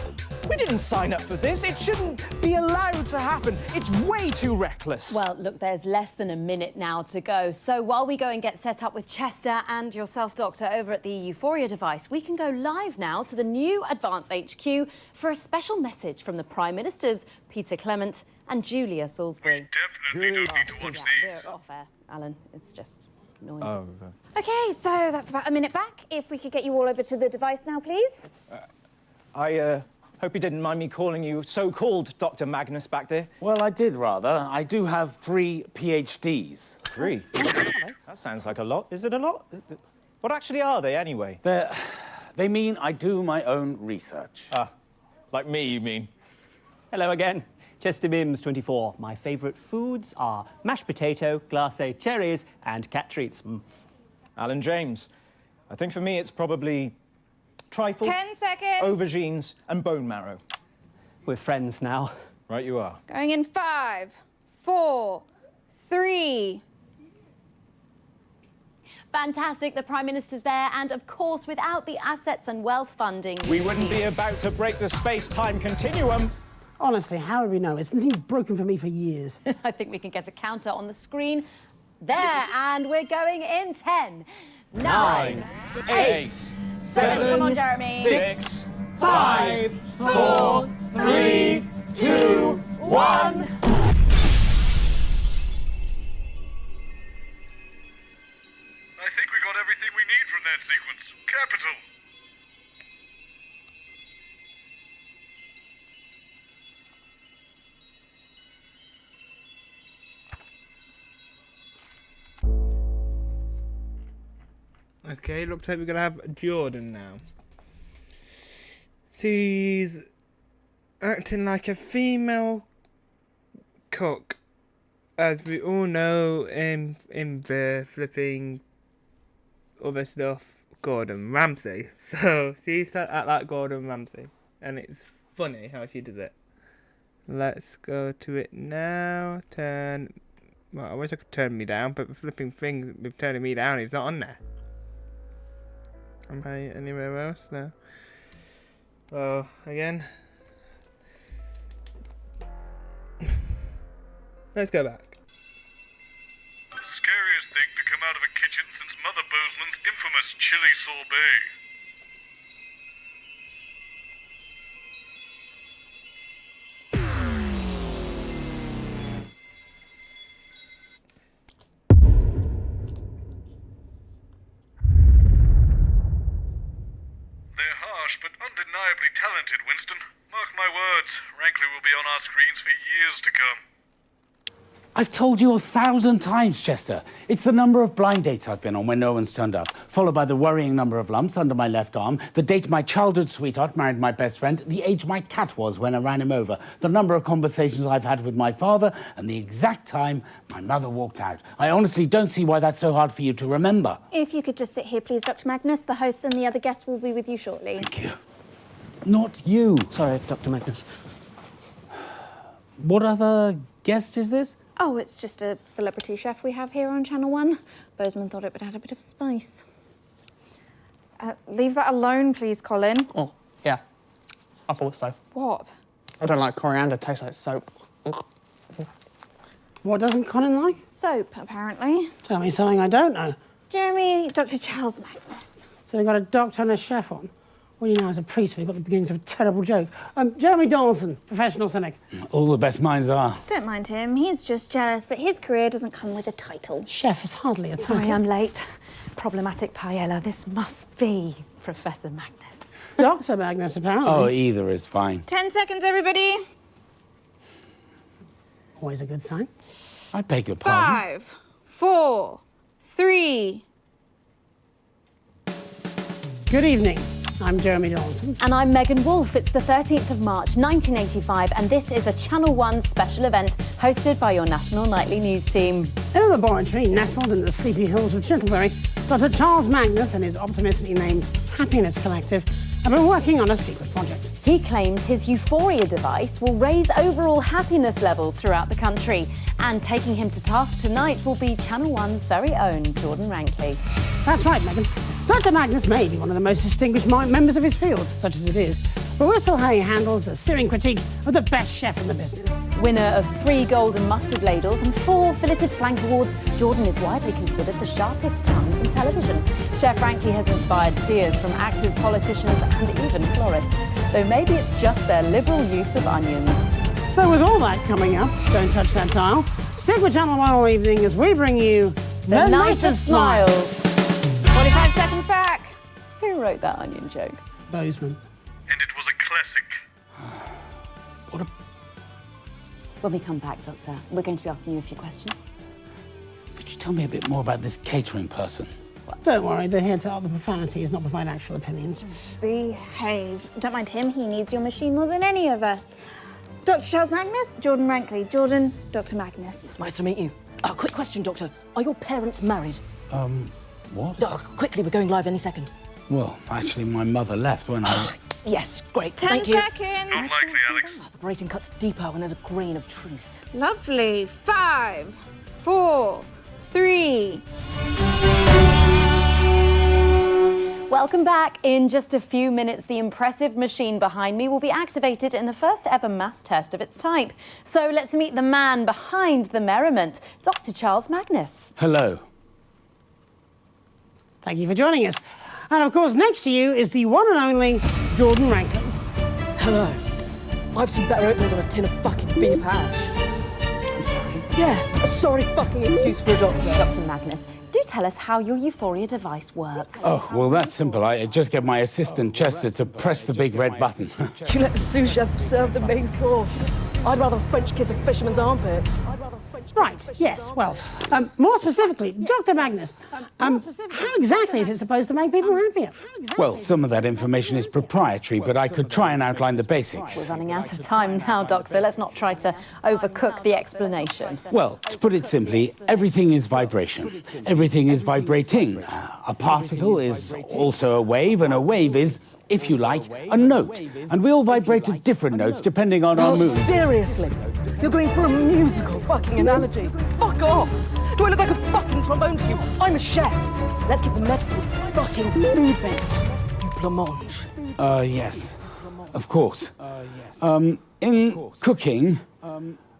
Speaker 11: We didn't sign up for this. It shouldn't be allowed to happen. It's way too reckless.
Speaker 8: Well, look, there's less than a minute now to go. So while we go and get set up with Chester and yourself, Doctor, over at the Euphoria device, we can go live now to the new Advance HQ for a special message from the Prime Ministers, Peter Clement and Julia Salisbury.
Speaker 9: Definitely don't need to watch these.
Speaker 8: We're off air, Alan. It's just noise.
Speaker 11: Oh,
Speaker 4: Okay, so that's about a minute back. If we could get you all over to the device now, please.
Speaker 11: I hope you didn't mind me calling you so-called Dr. Magnus back there.
Speaker 6: Well, I did rather. I do have 3 PhDs.
Speaker 11: 3? That sounds like a lot. Is it a lot? What actually are they, anyway?
Speaker 6: They mean I do my own research.
Speaker 11: Like me, you mean?
Speaker 5: Hello again. Chester Mims, 24. My favourite foods are mashed potato, glacé cherries, and cat treats.
Speaker 11: Alan James. I think for me it's probably trifle,
Speaker 4: 10 seconds.
Speaker 11: aubergines, and bone marrow.
Speaker 5: We're friends now.
Speaker 11: Right you are.
Speaker 4: Going in 5, 4, 3.
Speaker 8: Fantastic, the Prime Minister's there, and of course, without the Assets and Wealth funding...
Speaker 11: We wouldn't be about to break the space-time continuum.
Speaker 7: Honestly, how would we know? It's been broken for me for years.
Speaker 8: I think we can get a counter on the screen. There, and we're going in 10, 9, 8, 7, come on, Jeremy.
Speaker 11: 6, 5, 4, 3, 2, 1.
Speaker 9: I think we got everything we need from that sequence. Capital.
Speaker 3: Okay, looks like we're gonna have Jordan now. She's acting like a female cook, as we all know in the flipping other stuff, Gordon Ramsay. So she's act like Gordon Ramsay, and it's funny how she does it. Let's go to it now. Turn. Well, I wish I could turn me down, but the flipping thing with turning me down is not on there. Am I anywhere else? No. Oh, again. Let's go back.
Speaker 9: The scariest thing to come out of a kitchen since Mother Bozeman's infamous chili sorbet. They're harsh, but undeniably talented, Winston. Mark my words, Rankly will be on our screens for years to come.
Speaker 6: I've told you 1,000 times, Chester. It's the number of blind dates I've been on when no one's turned up, followed by the worrying number of lumps under my left arm, the date my childhood sweetheart married my best friend, the age my cat was when I ran him over, the number of conversations I've had with my father, and the exact time my mother walked out. I honestly don't see why that's so hard for you to remember.
Speaker 4: If you could just sit here, please, Dr. Magnus. The host and the other guests will be with you shortly.
Speaker 6: Thank you. Not you.
Speaker 5: Sorry, Dr. Magnus.
Speaker 6: What other guest is this?
Speaker 4: Oh, it's just a celebrity chef we have here on Channel 1. Bozeman thought it would add a bit of spice. Leave that alone, please, Colin.
Speaker 5: Oh, yeah. I thought so.
Speaker 4: What?
Speaker 5: I don't like coriander. It tastes like soap.
Speaker 7: What doesn't Colin like?
Speaker 4: Soap, apparently.
Speaker 7: Tell me something I don't know.
Speaker 4: Jeremy, Dr. Charles Magnus.
Speaker 7: So we've got a doctor and a chef on. Well, you know, as a priest, we've got the beginnings of a terrible joke. Jeremy Dawson, professional cynic.
Speaker 6: All the best minds are.
Speaker 4: Don't mind him. He's just jealous that his career doesn't come with a title.
Speaker 7: Chef is hardly a title.
Speaker 10: Sorry, I'm late. Problematic paella. This must be Professor Magnus.
Speaker 7: Dr. Magnus, apparently.
Speaker 6: Oh, either is fine.
Speaker 4: 10 seconds, everybody.
Speaker 7: Always a good sign.
Speaker 6: I beg your pardon.
Speaker 4: 5, 4, 3.
Speaker 7: Good evening. I'm Jeremy Dawson.
Speaker 8: And I'm Megan Wolfe. It's the 13th of March, 1985, and this is a Channel 1 special event hosted by your national nightly news team.
Speaker 7: In a laboratory nestled in the sleepy hills of Chintlebury, Dr. Charles Magnus and his optimistically named Happiness Collective have been working on a secret project.
Speaker 8: He claims his Euphoria device will raise overall happiness levels throughout the country. And taking him to task tonight will be Channel 1's very own Jordan Rankley.
Speaker 7: That's right, Megan. Dr. Magnus may be one of the most distinguished members of his field, such as it is, but we'll still how he handles the searing critique of the best chef in the business.
Speaker 8: Winner of 3 golden mustard ladles and 4 filleted flank awards, Jordan is widely considered the sharpest tongue in television. Chef Rankley has inspired tears from actors, politicians and even florists, though maybe it's just their liberal use of onions.
Speaker 7: So with all that coming up, don't touch that dial. Stick with Channel 1 all evening as we bring you
Speaker 8: The Night of Smiles. 45 seconds back. Who wrote that onion joke?
Speaker 7: Bozeman.
Speaker 9: And it was a classic.
Speaker 8: When we come back, Doctor, we're going to be asking you a few questions.
Speaker 6: Could you tell me a bit more about this catering person?
Speaker 7: Don't worry, they're here to utter profanities, not provide actual opinions.
Speaker 4: Behave. Don't mind him. He needs your machine more than any of us. Dr. Charles Magnus, Jordan Rankley. Jordan, Dr. Magnus.
Speaker 10: Nice to meet you. Quick question, Doctor. Are your parents married?
Speaker 6: What?
Speaker 10: Quickly, we're going live any second.
Speaker 6: Well, actually, my mother left when I...
Speaker 10: Yes, great.
Speaker 4: 10
Speaker 10: Thank you.
Speaker 4: seconds.
Speaker 9: Unlikely, Alex.
Speaker 10: The rating cuts deeper when there's a grain of truth.
Speaker 4: Lovely. 5, 4, 3.
Speaker 8: Welcome back. In just a few minutes, the impressive machine behind me will be activated in the first ever mass test of its type. So let's meet the man behind the merriment, Dr. Charles Magnus.
Speaker 6: Hello.
Speaker 7: Thank you for joining us. And of course, next to you is the one and only Jordan Rankley.
Speaker 10: Hello. I've seen better openers on a tin of fucking beef hash.
Speaker 6: I'm sorry.
Speaker 10: Yeah, a sorry fucking excuse for a doctor.
Speaker 8: Dr. Magnus, do tell us how your Euphoria device works.
Speaker 6: Oh, well, that's simple. I just get my assistant Chester to press the big red button.
Speaker 10: You let the sous chef serve the main course. I'd rather French kiss a fisherman's armpits.
Speaker 7: Right, yes, well, more specifically, Dr. Magnus, how exactly is it supposed to make people happier?
Speaker 6: Well, some of that information is proprietary, but I could try and outline the basics.
Speaker 8: We're running out of time now, Doc, so let's not try to overcook the explanation.
Speaker 6: Well, to put it simply, everything is vibration. Everything is vibrating. A particle is also a wave, and a wave is, if you like, a note. And we all vibrate at different notes depending on our mood.
Speaker 10: Seriously? You're going for a musical fucking analogy? Fuck off! Do I look like a fucking trombone to you? I'm a chef. Let's keep the metaphors fucking food-based. Du blancmange.
Speaker 6: Yes. Of course. In cooking,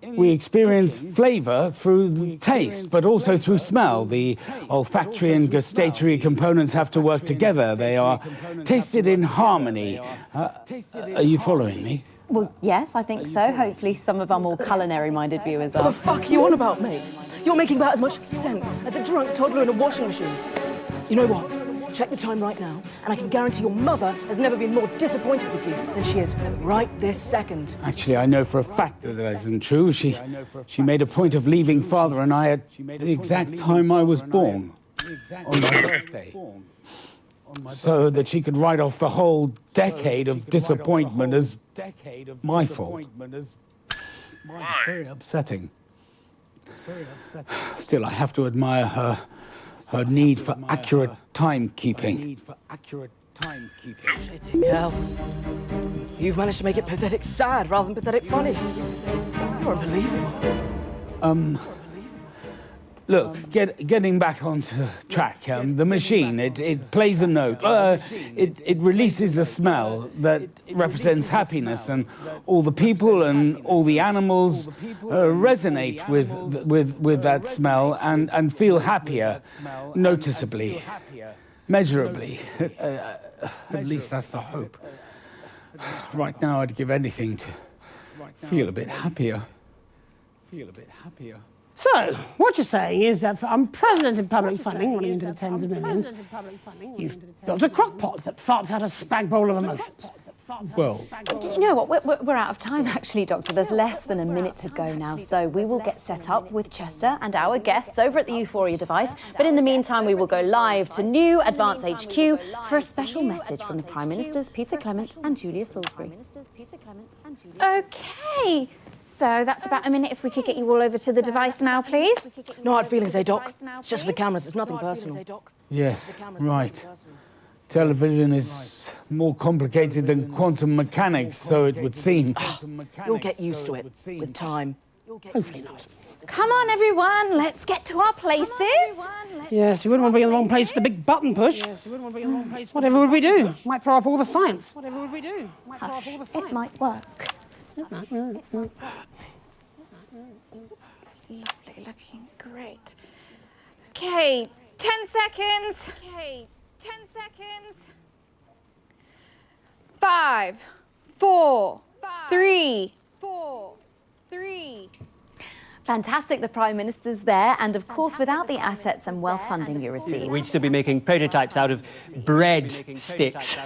Speaker 6: we experience flavour through taste, but also through smell. The olfactory and gustatory components have to work together. They are tasted in harmony. Are you following me?
Speaker 8: Well, yes, I think so. Hopefully some of our more culinary-minded viewers
Speaker 10: What
Speaker 8: are.
Speaker 10: the fuck are you on about, mate? You're making about as much sense as a drunk toddler in a washing machine. You know what? check the time right now, and I can guarantee your mother has never been more disappointed with you than she is right this second.
Speaker 6: Actually, I know for a fact that that isn't true. She made a point of leaving Father and I at the exact time I was born, on my birthday, so that she could write off the whole decade of disappointment as my fault. It's very upsetting. Still, I have to admire her need for accurate timekeeping.
Speaker 10: Shitting hell. You've managed to make it pathetic sad rather than pathetic funny. You're unbelievable.
Speaker 6: Look, getting back onto track, the machine, it plays a note. It releases a smell that represents happiness, and all the people and all the animals resonate with that smell and feel happier, noticeably, measurably. At least that's the hope. Right now, I'd give anything to feel a bit happier.
Speaker 7: So, what you're saying is that for unprecedented public funding running into the tens of millions, you've built a crockpot that farts out a spag bowl of emotions.
Speaker 6: Well,
Speaker 8: You know what? We're out of time, actually, Doctor. There's less than a minute to go now, so we will get set up with Chester and our guests over at the Euphoria device. But in the meantime, we will go live to New Advance HQ for a special message from the Prime Ministers Peter Clement and Julia Salisbury.
Speaker 4: Okay, so that's about a minute. If we could get you all over to the device now, please.
Speaker 10: No hard feelings, eh, Doc? It's just for the cameras, it's nothing personal.
Speaker 6: yes, right. Television is more complicated than quantum mechanics, so it would seem.
Speaker 10: You'll get used to it with time.
Speaker 7: Hopefully not.
Speaker 4: Come on, everyone, let's get to our places.
Speaker 7: Yes, you wouldn't want to be in the wrong place with the big button push. Whatever would we do? Might throw off all the science.
Speaker 4: It might work. Lovely, looking great. Okay, 10 seconds. 5, 4, 3.
Speaker 8: Fantastic, the Prime Minister's there, and of course, without the assets and wealth funding you received.
Speaker 5: We'd still be making prototypes out of bread sticks.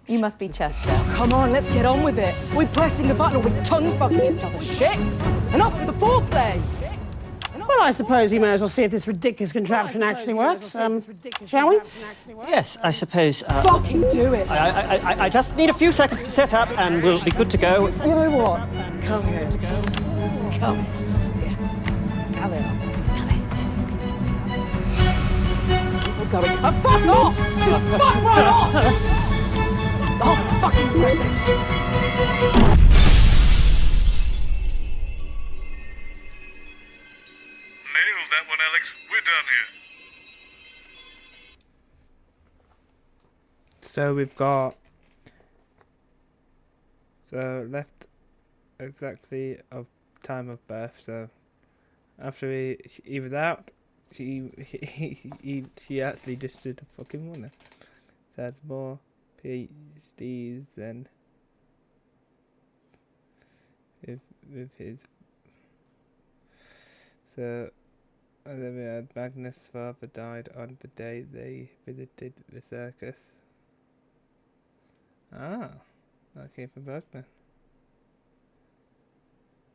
Speaker 8: You must be Chester.
Speaker 10: Come on, let's get on with it. We're pressing the button or we're tongue-fucking each other. Shit! Enough with the foreplay!
Speaker 7: Well, I suppose we may as well see if this ridiculous contraption actually works. Shall we?
Speaker 5: Yes, I suppose.
Speaker 10: Fucking do it!
Speaker 5: I just need a few seconds to set up and we'll be good to go.
Speaker 10: You know what? Come here. Come here. Come here. We're going. Oh, fuck off! Just fuck right off! Oh, fucking presents!
Speaker 9: Nailed that one, Alex. We're done here.
Speaker 3: So we've got left exactly of time of birth. So after he was out, she actually just did a fucking wonder. So has more PhDs than with his. So and then we had Magnus' father died on the day they visited the circus. Ah, that came from Bergman.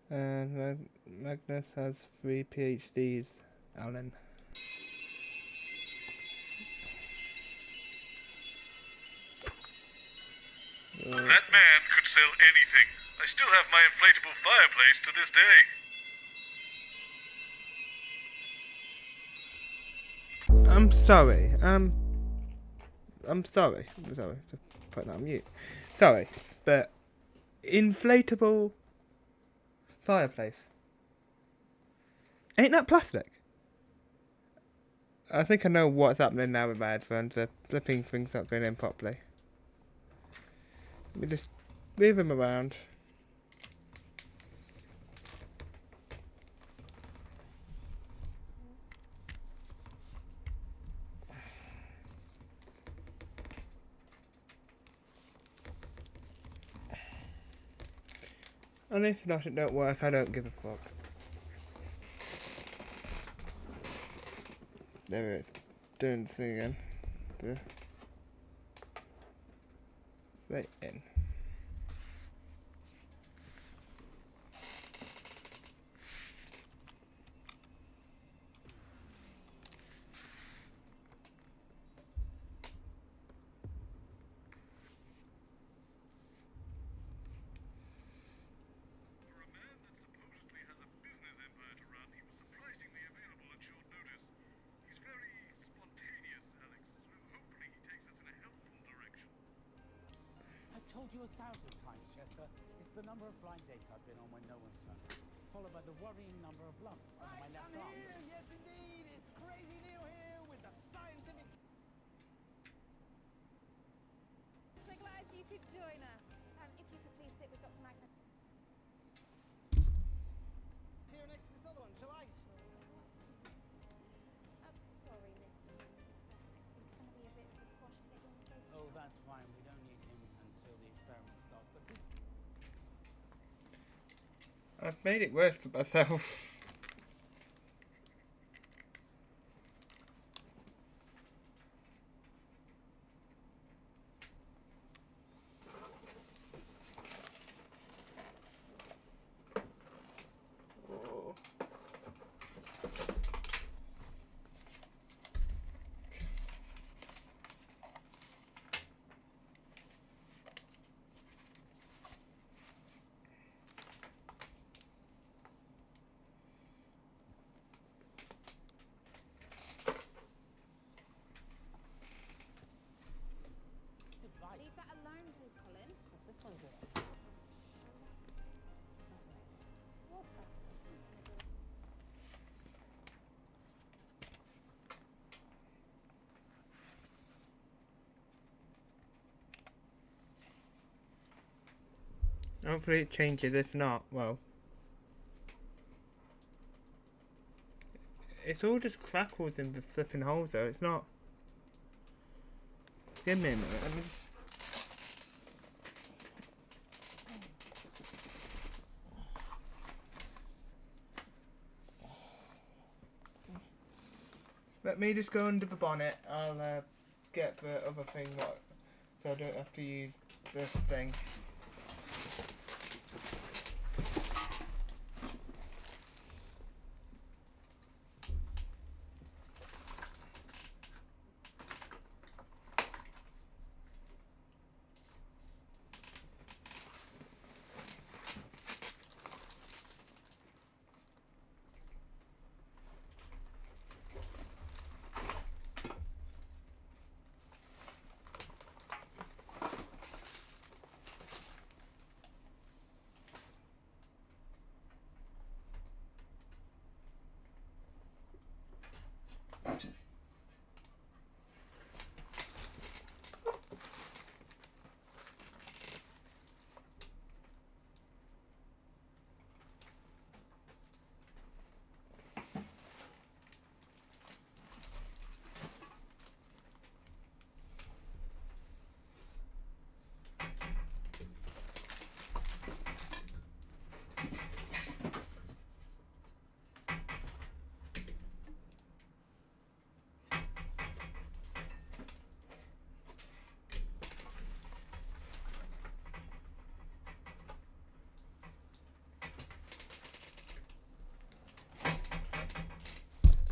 Speaker 3: And Magnus has 3 PhDs, Alan.
Speaker 9: That man could sell anything. I still have my inflatable fireplace to this day.
Speaker 3: I'm sorry. I'm sorry. Just put that on mute. Sorry, but inflatable fireplace. Ain't that plastic? I think I know what's happening now with my headphones. The flipping thing's not going in properly. Let me just move them around. And if not, it don't work, I don't give a fuck. There it is. doing the thing again. Say in.
Speaker 9: For a man that supposedly has a business empire to run, he was surprisingly available at short notice. He's very spontaneous, Alex, so hopefully he takes us in a helpful direction.
Speaker 6: I've told you 1,000 times, Chester. It's the number of blind dates I've been on when no one's turned up, followed by the worrying number of lumps under my left arm.
Speaker 11: Here, yes indeed. It's Crazy Neil here with the scientific.
Speaker 4: So glad you could join us. If you could please sit with Dr. Magnus.
Speaker 11: Here next to this other one, shall I?
Speaker 4: Sorry, Mr. Magnus, but it's going to be a bit of a squash to get you on the sofa.
Speaker 6: Oh, that's fine. We don't need him until the experiment starts. But this...
Speaker 3: I've made it worse for myself.
Speaker 4: Leave that alone, please, Colin.
Speaker 5: What's this one doing?
Speaker 4: What's that?
Speaker 3: Hopefully it changes. If not, well, it's all just crackles in the flipping holes though. It's not. Give me a minute. Let me just. Let me just go under the bonnet. I'll get the other thing, so I don't have to use the thing.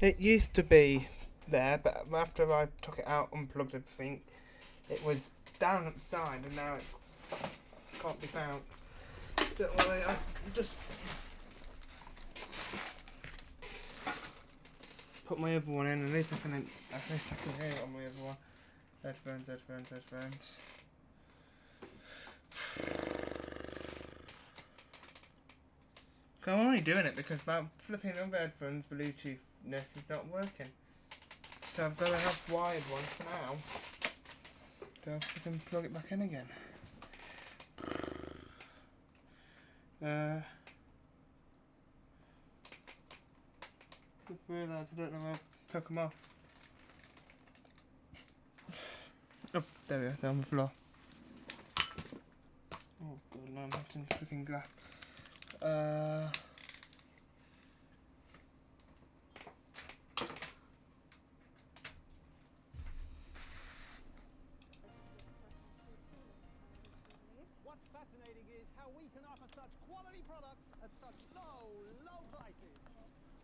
Speaker 3: It used to be there, but after I took it out, unplugged everything, it was down at the side, and now it's can't be found. Don't worry, I just put my other one in, at least I can hear it on my other one. Headphones. I'm only doing it because my flipping other headphones, Bluetoothness is not working. So I've got to have wired ones for now. So I can plug it back in again. Just realised I don't know where I took them off. Oh, there we are, they're on the floor. Oh god, no, I'm having freaking glass.
Speaker 12: fascinating is how we can offer such quality products at such low prices.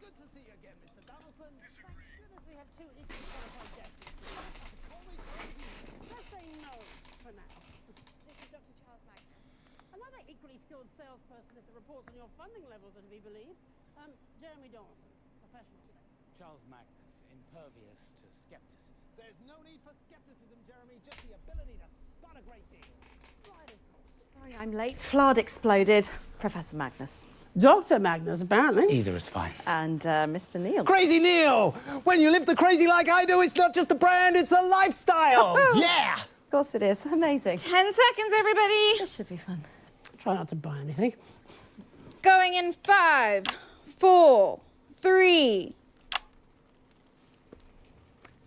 Speaker 12: Good to see you again, Mr. Donaldson.
Speaker 7: Goodness, we have two equally qualified guests.
Speaker 12: Call me crazy.
Speaker 7: Let's say no for now.
Speaker 4: This is Dr. Charles Magnus.
Speaker 7: Another equally skilled salesperson if the reports on your funding levels are to be believed. Jeremy Donaldson, professional secretary.
Speaker 6: Charles Magnus, impervious to skepticism.
Speaker 12: There's no need for skepticism, Jeremy, just the ability to spot a great deal.
Speaker 7: Right, of course.
Speaker 8: Sorry, I'm late. Flard exploded. Professor Magnus.
Speaker 7: Dr. Magnus, apparently.
Speaker 6: Either is fine.
Speaker 8: And Mr. Neil.
Speaker 12: Crazy Neil! When you live the crazy like I do, it's not just a brand, it's a lifestyle! Yeah!
Speaker 8: Of course it is. Amazing.
Speaker 4: 10 seconds, everybody.
Speaker 8: This should be fun.
Speaker 7: Try not to buy anything.
Speaker 4: Going in 5, 4, 3.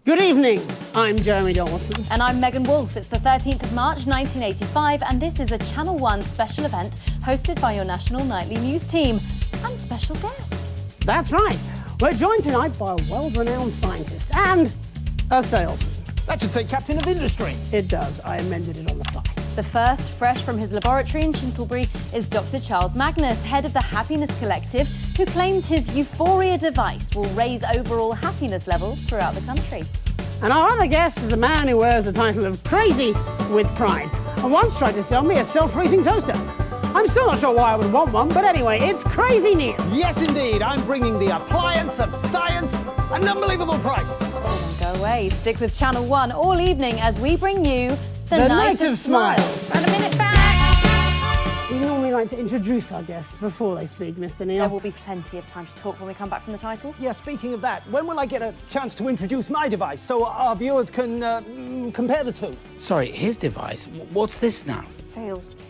Speaker 7: Good evening. I'm Jeremy Donaldson.
Speaker 8: And I'm Megan Wolfe. It's the 13th of March, 1985, and this is a Channel 1 special event hosted by your national nightly news team and special guests.
Speaker 7: That's right. We're joined tonight by a world-renowned scientist and a salesman.
Speaker 12: That should say captain of industry.
Speaker 7: It does. I amended it on the fly.
Speaker 8: The first, fresh from his laboratory in Chintlebury, is Dr. Charles Magnus, head of the Happiness Collective, who claims his Euphoria device will raise overall happiness levels throughout the country.
Speaker 7: And our other guest is a man who wears the title of Crazy with Pride and once tried to sell me a self-freezing toaster. I'm still not sure why I would want one, but anyway, it's Crazy Neil.
Speaker 12: Yes, indeed. I'm bringing the appliance of science at an unbelievable price.
Speaker 8: So don't go away. Stick with Channel 1 all evening as we bring you
Speaker 7: The Night of Smiles.
Speaker 4: And a minute back.
Speaker 7: We normally like to introduce our guests before they speak, Mr. Neil.
Speaker 8: There will be plenty of time to talk when we come back from the titles.
Speaker 12: Yeah, speaking of that, when will I get a chance to introduce my device so our viewers can compare the two?
Speaker 6: Sorry, his device? What's this now?
Speaker 4: Salesperson.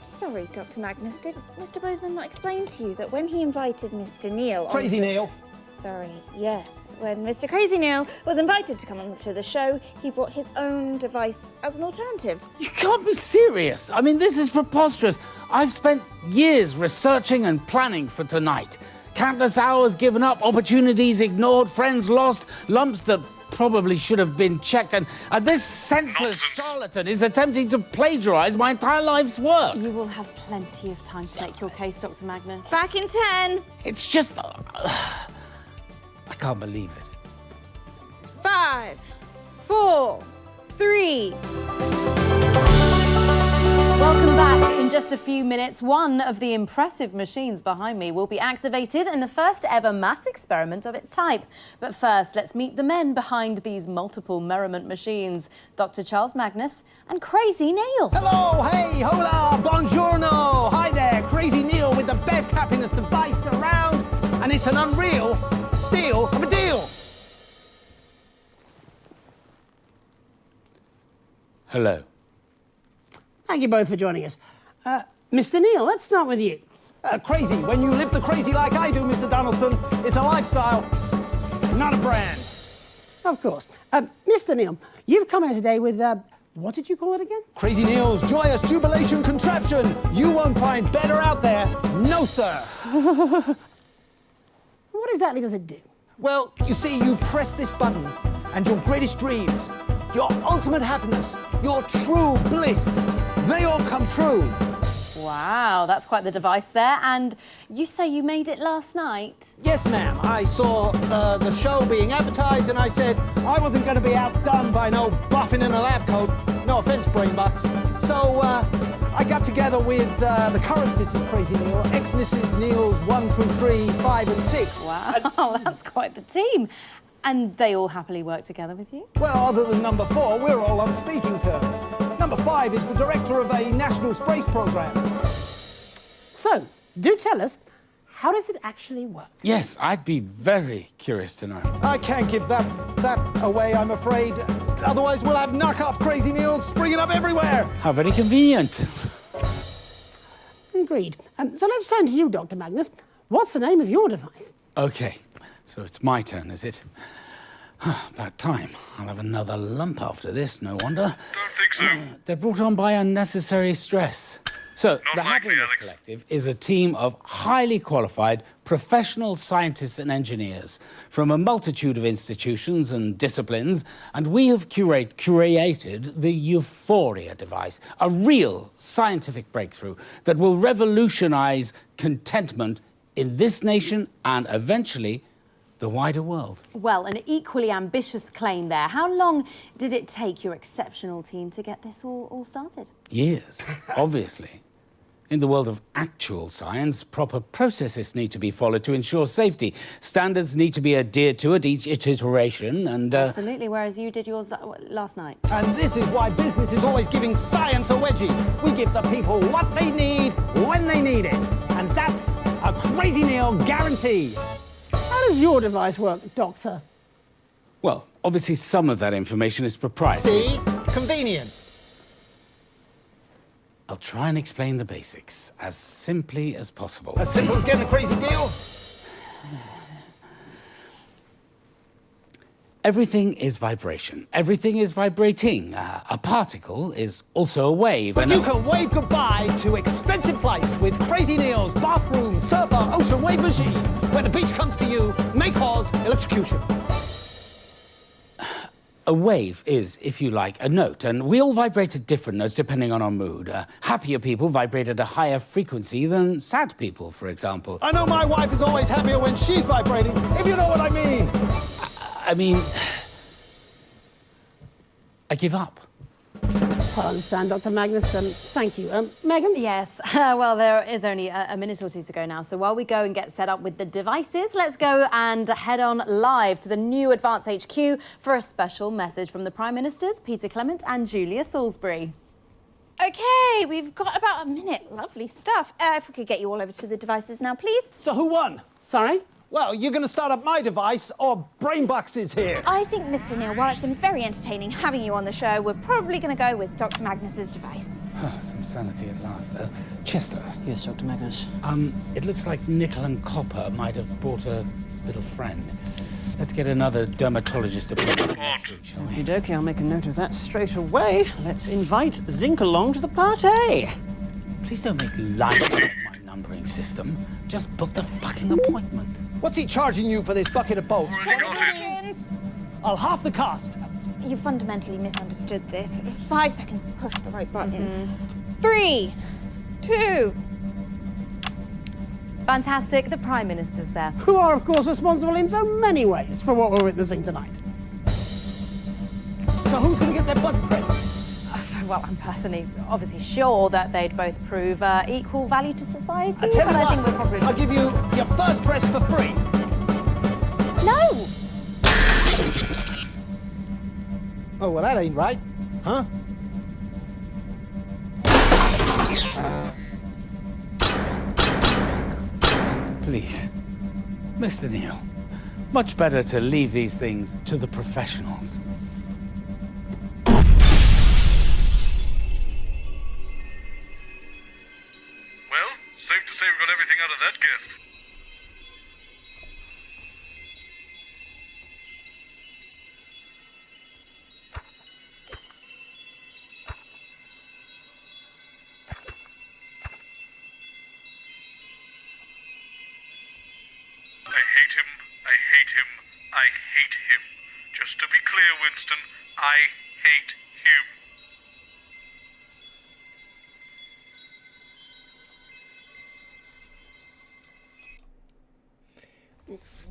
Speaker 4: Sorry, Dr. Magnus, did Mr. Bozeman not explain to you that when he invited Mr. Neil...
Speaker 12: Crazy Neil.
Speaker 4: Sorry, yes. When Mr. Crazy Neil was invited to come on to the show, he brought his own device as an alternative.
Speaker 6: You can't be serious. I mean, this is preposterous. I've spent years researching and planning for tonight. Countless hours given up, opportunities ignored, friends lost, lumps that probably should have been checked, and this senseless charlatan is attempting to plagiarize my entire life's work.
Speaker 8: You will have plenty of time to make your case, Dr. Magnus.
Speaker 4: Back in 10.
Speaker 6: It's just... I can't believe it.
Speaker 4: 5, 4, 3.
Speaker 8: Welcome back. In just a few minutes, one of the impressive machines behind me will be activated in the first ever mass experiment of its type. But first, let's meet the men behind these multiple merriment machines, Dr. Charles Magnus and Crazy Neil.
Speaker 12: Hello, hey, hola, buongiorno. Hi there, Crazy Neil with the best happiness device around, and it's an unreal steal of a deal.
Speaker 6: Hello.
Speaker 7: Thank you both for joining us. Mr. Neil, let's start with you.
Speaker 12: Crazy. When you live the crazy like I do, Mr. Donaldson, it's a lifestyle, not a brand.
Speaker 7: Of course. Mr. Neil, you've come here today with, what did you call it again?
Speaker 12: Crazy Neil's joyous jubilation contraption. You won't find better out there. No, sir.
Speaker 7: What exactly does it do?
Speaker 12: Well, you see, you press this button and your greatest dreams, your ultimate happiness, your true bliss, they all come true.
Speaker 8: Wow, that's quite the device there. And you say you made it last night?
Speaker 12: Yes, ma'am. I saw the show being advertised and I said I wasn't going to be outdone by no buffing in a lab coat. No offense, brain butts. So I got together with the current Mrs. Crazy Neil, ex-Mrs. Neil's 1 through 3, 5 and 6.
Speaker 8: Wow, that's quite the team. And they all happily work together with you?
Speaker 12: Well, other than number 4, we're all on speaking terms. Number 5 is the director of a national space program.
Speaker 7: So, do tell us, how does it actually work?
Speaker 6: Yes, I'd be very curious to know.
Speaker 12: I can't give that away, I'm afraid. Otherwise, we'll have knockoff Crazy Neils springing up everywhere.
Speaker 6: How very convenient.
Speaker 7: Agreed. So let's turn to you, Dr. Magnus. What's the name of your device?
Speaker 6: Okay, so it's my turn, is it? About time. I'll have another lump after this, no wonder.
Speaker 9: Don't think so.
Speaker 6: They're brought on by unnecessary stress. Crazy Neil, So,
Speaker 9: Not
Speaker 6: the
Speaker 9: likely,
Speaker 6: Happiness
Speaker 9: Alex.
Speaker 6: Collective is a team of highly qualified professional scientists and engineers from a multitude of institutions and disciplines, and we have created the Euphoria device, a real scientific breakthrough that will revolutionize contentment in this nation and eventually the wider world.
Speaker 8: Well, an equally ambitious claim there. How long did it take your exceptional team to get this all started?
Speaker 6: Years, obviously. In the world of actual science, proper processes need to be followed to ensure safety. Standards need to be adhered to at each iteration, and
Speaker 8: Absolutely, whereas you did yours last night.
Speaker 12: And this is why business is always giving science a wedgie. We give the people what they need when they need it. And that's a Crazy Neil guarantee.
Speaker 7: How does your device work, Doctor?
Speaker 6: well, obviously some of that information is proprietary.
Speaker 12: See? Convenient.
Speaker 6: I'll try and explain the basics as simply as possible.
Speaker 12: As simple as getting a crazy deal?
Speaker 6: Everything is vibration. Everything is vibrating. A particle is also a wave.
Speaker 12: But
Speaker 6: and
Speaker 12: you can wave goodbye to expensive flights with Crazy Neil's bathroom, surfer, ocean wave machine. When the beach comes to you, may cause electrocution.
Speaker 6: A wave is, if you like, a note, and we all vibrate at different notes depending on our mood. Happier people vibrate at a higher frequency than sad people, for example.
Speaker 12: I know my wife is always happier when she's vibrating, if you know what I mean.
Speaker 6: I mean, I give up.
Speaker 7: I understand, Dr. Magnus. Thank you. Megan?
Speaker 8: Yes, well, there is only a minute or two to go now, so while we go and get set up with the devices, let's go and head on live to the new Advance HQ for a special message from the Prime Ministers, Peter Clement and Julia Salisbury.
Speaker 4: Okay, we've got about a minute. Lovely stuff. If we could get you all over to the devices now, please.
Speaker 12: So who won?
Speaker 7: Sorry?
Speaker 12: Well, you're going to start up my device, or Brainbox is here.
Speaker 4: I think, Mr. Neil, while it's been very entertaining having you on the show, we're probably going to go with Dr. Magnus's device.
Speaker 6: Some sanity at last. Chester.
Speaker 5: Yes, Dr. Magnus.
Speaker 6: It looks like Nickel and Copper might have brought a little friend. Let's get another dermatologist appointment for next week, shall we?
Speaker 5: Okey-dokey, I'll make a note of that straight away. Let's invite Zinc along to the party.
Speaker 6: Please don't make light of my numbering system. Just book the fucking appointment.
Speaker 12: What's he charging you for this bucket of bolts?
Speaker 4: 10 seconds.
Speaker 12: I'll half the cost.
Speaker 4: You fundamentally misunderstood this. 5 seconds, push the right button. 3, 2.
Speaker 8: Fantastic, the Prime Minister's there.
Speaker 7: Who are, of course, responsible in so many ways for what we're witnessing tonight.
Speaker 12: So who's going to get their button pressed?
Speaker 8: Well, I'm personally obviously sure that they'd both prove equal value to society.
Speaker 12: I tell
Speaker 8: but
Speaker 12: you
Speaker 8: I
Speaker 12: what,
Speaker 8: think we're probably...
Speaker 12: I'll give you your first press for free.
Speaker 8: No!
Speaker 12: Oh, well, that ain't right, huh?
Speaker 6: Please, Mr. Neil, much better to leave these things to the professionals.
Speaker 9: Well, safe to say we got everything out of that guest. I hate him, I hate him, I hate him. Just to be clear, Winston, I hate him.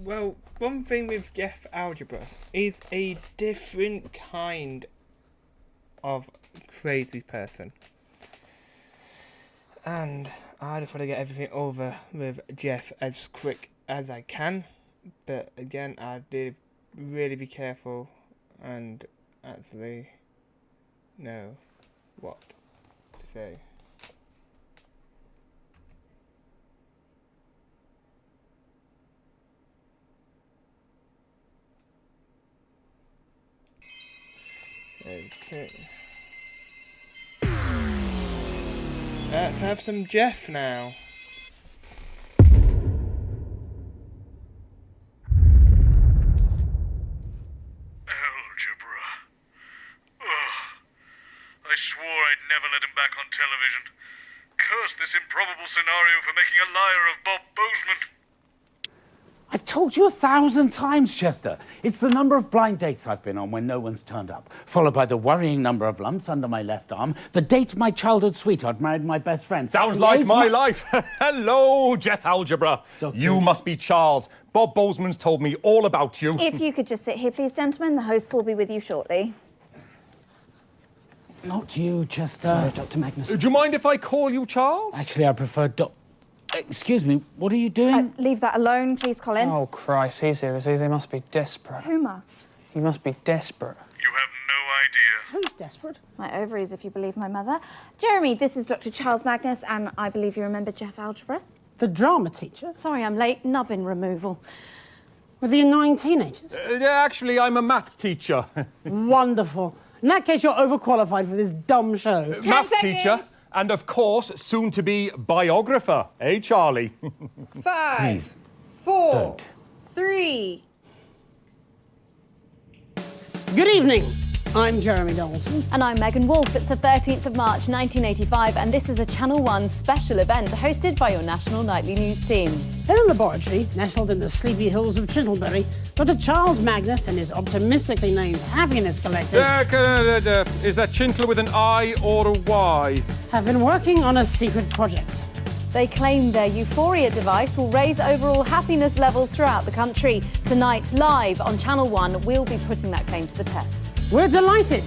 Speaker 3: Well, one thing with Jeff Algebra is a different kind of crazy person. And I just want to get everything over with Jeff as quick as I can. But again, I did really be careful and actually know what to say. Okay. Let's have some Jeff now.
Speaker 9: Algebra. Ugh. I swore I'd never let him back on television. curse this improbable scenario for making a liar of Bob Bozeman.
Speaker 6: I've told you 1,000 times, Chester. It's the number of blind dates I've been on when no one's turned up, followed by the worrying number of lumps under my left arm, the date my childhood sweetheart married my best friend.
Speaker 13: Sounds like my life. Hello, Jeff Algebra.
Speaker 6: Doctor.
Speaker 13: You must be Charles. Bob Bozeman's told me all about you.
Speaker 4: If you could just sit here, please, gentlemen. The host will be with you shortly.
Speaker 6: Not you, Chester.
Speaker 7: Sorry, Dr. Magnus.
Speaker 13: Do you mind if I call you Charles?
Speaker 6: Actually, I prefer Excuse me, what are you doing?
Speaker 4: Leave that alone, please, Colin.
Speaker 5: Oh, Christ, he's here, is he? They must be desperate.
Speaker 4: Who must?
Speaker 5: He must be desperate.
Speaker 9: You have no idea.
Speaker 7: Who's desperate?
Speaker 4: My ovaries, if you believe my mother. Jeremy, this is Dr. Charles Magnus, and I believe you remember Jeff Algebra.
Speaker 7: The drama teacher?
Speaker 8: Sorry, I'm late. Nubbin removal.
Speaker 7: With the annoying teenagers?
Speaker 13: Actually, I'm a maths teacher.
Speaker 7: Wonderful. In that case, you're overqualified for this dumb show.
Speaker 13: Maths teacher. And of course, soon to be biographer, eh, Charlie?
Speaker 4: 5, 4, 3.
Speaker 7: Good evening. I'm Jeremy Donaldson.
Speaker 8: And I'm Megan Wolfe. It's the 13th of March 1985, and this is a Channel 1 special event hosted by your national nightly news team.
Speaker 7: In a laboratory nestled in the sleepy hills of Chittlebury, Dr. Charles Magnus and his optimistically named Happiness Collective
Speaker 13: Is that Chintle with an I or a Y?
Speaker 7: have been working on a secret project.
Speaker 8: They claim their Euphoria device will raise overall happiness levels throughout the country. Tonight, live on Channel 1, we'll be putting that claim to the test.
Speaker 7: We're delighted,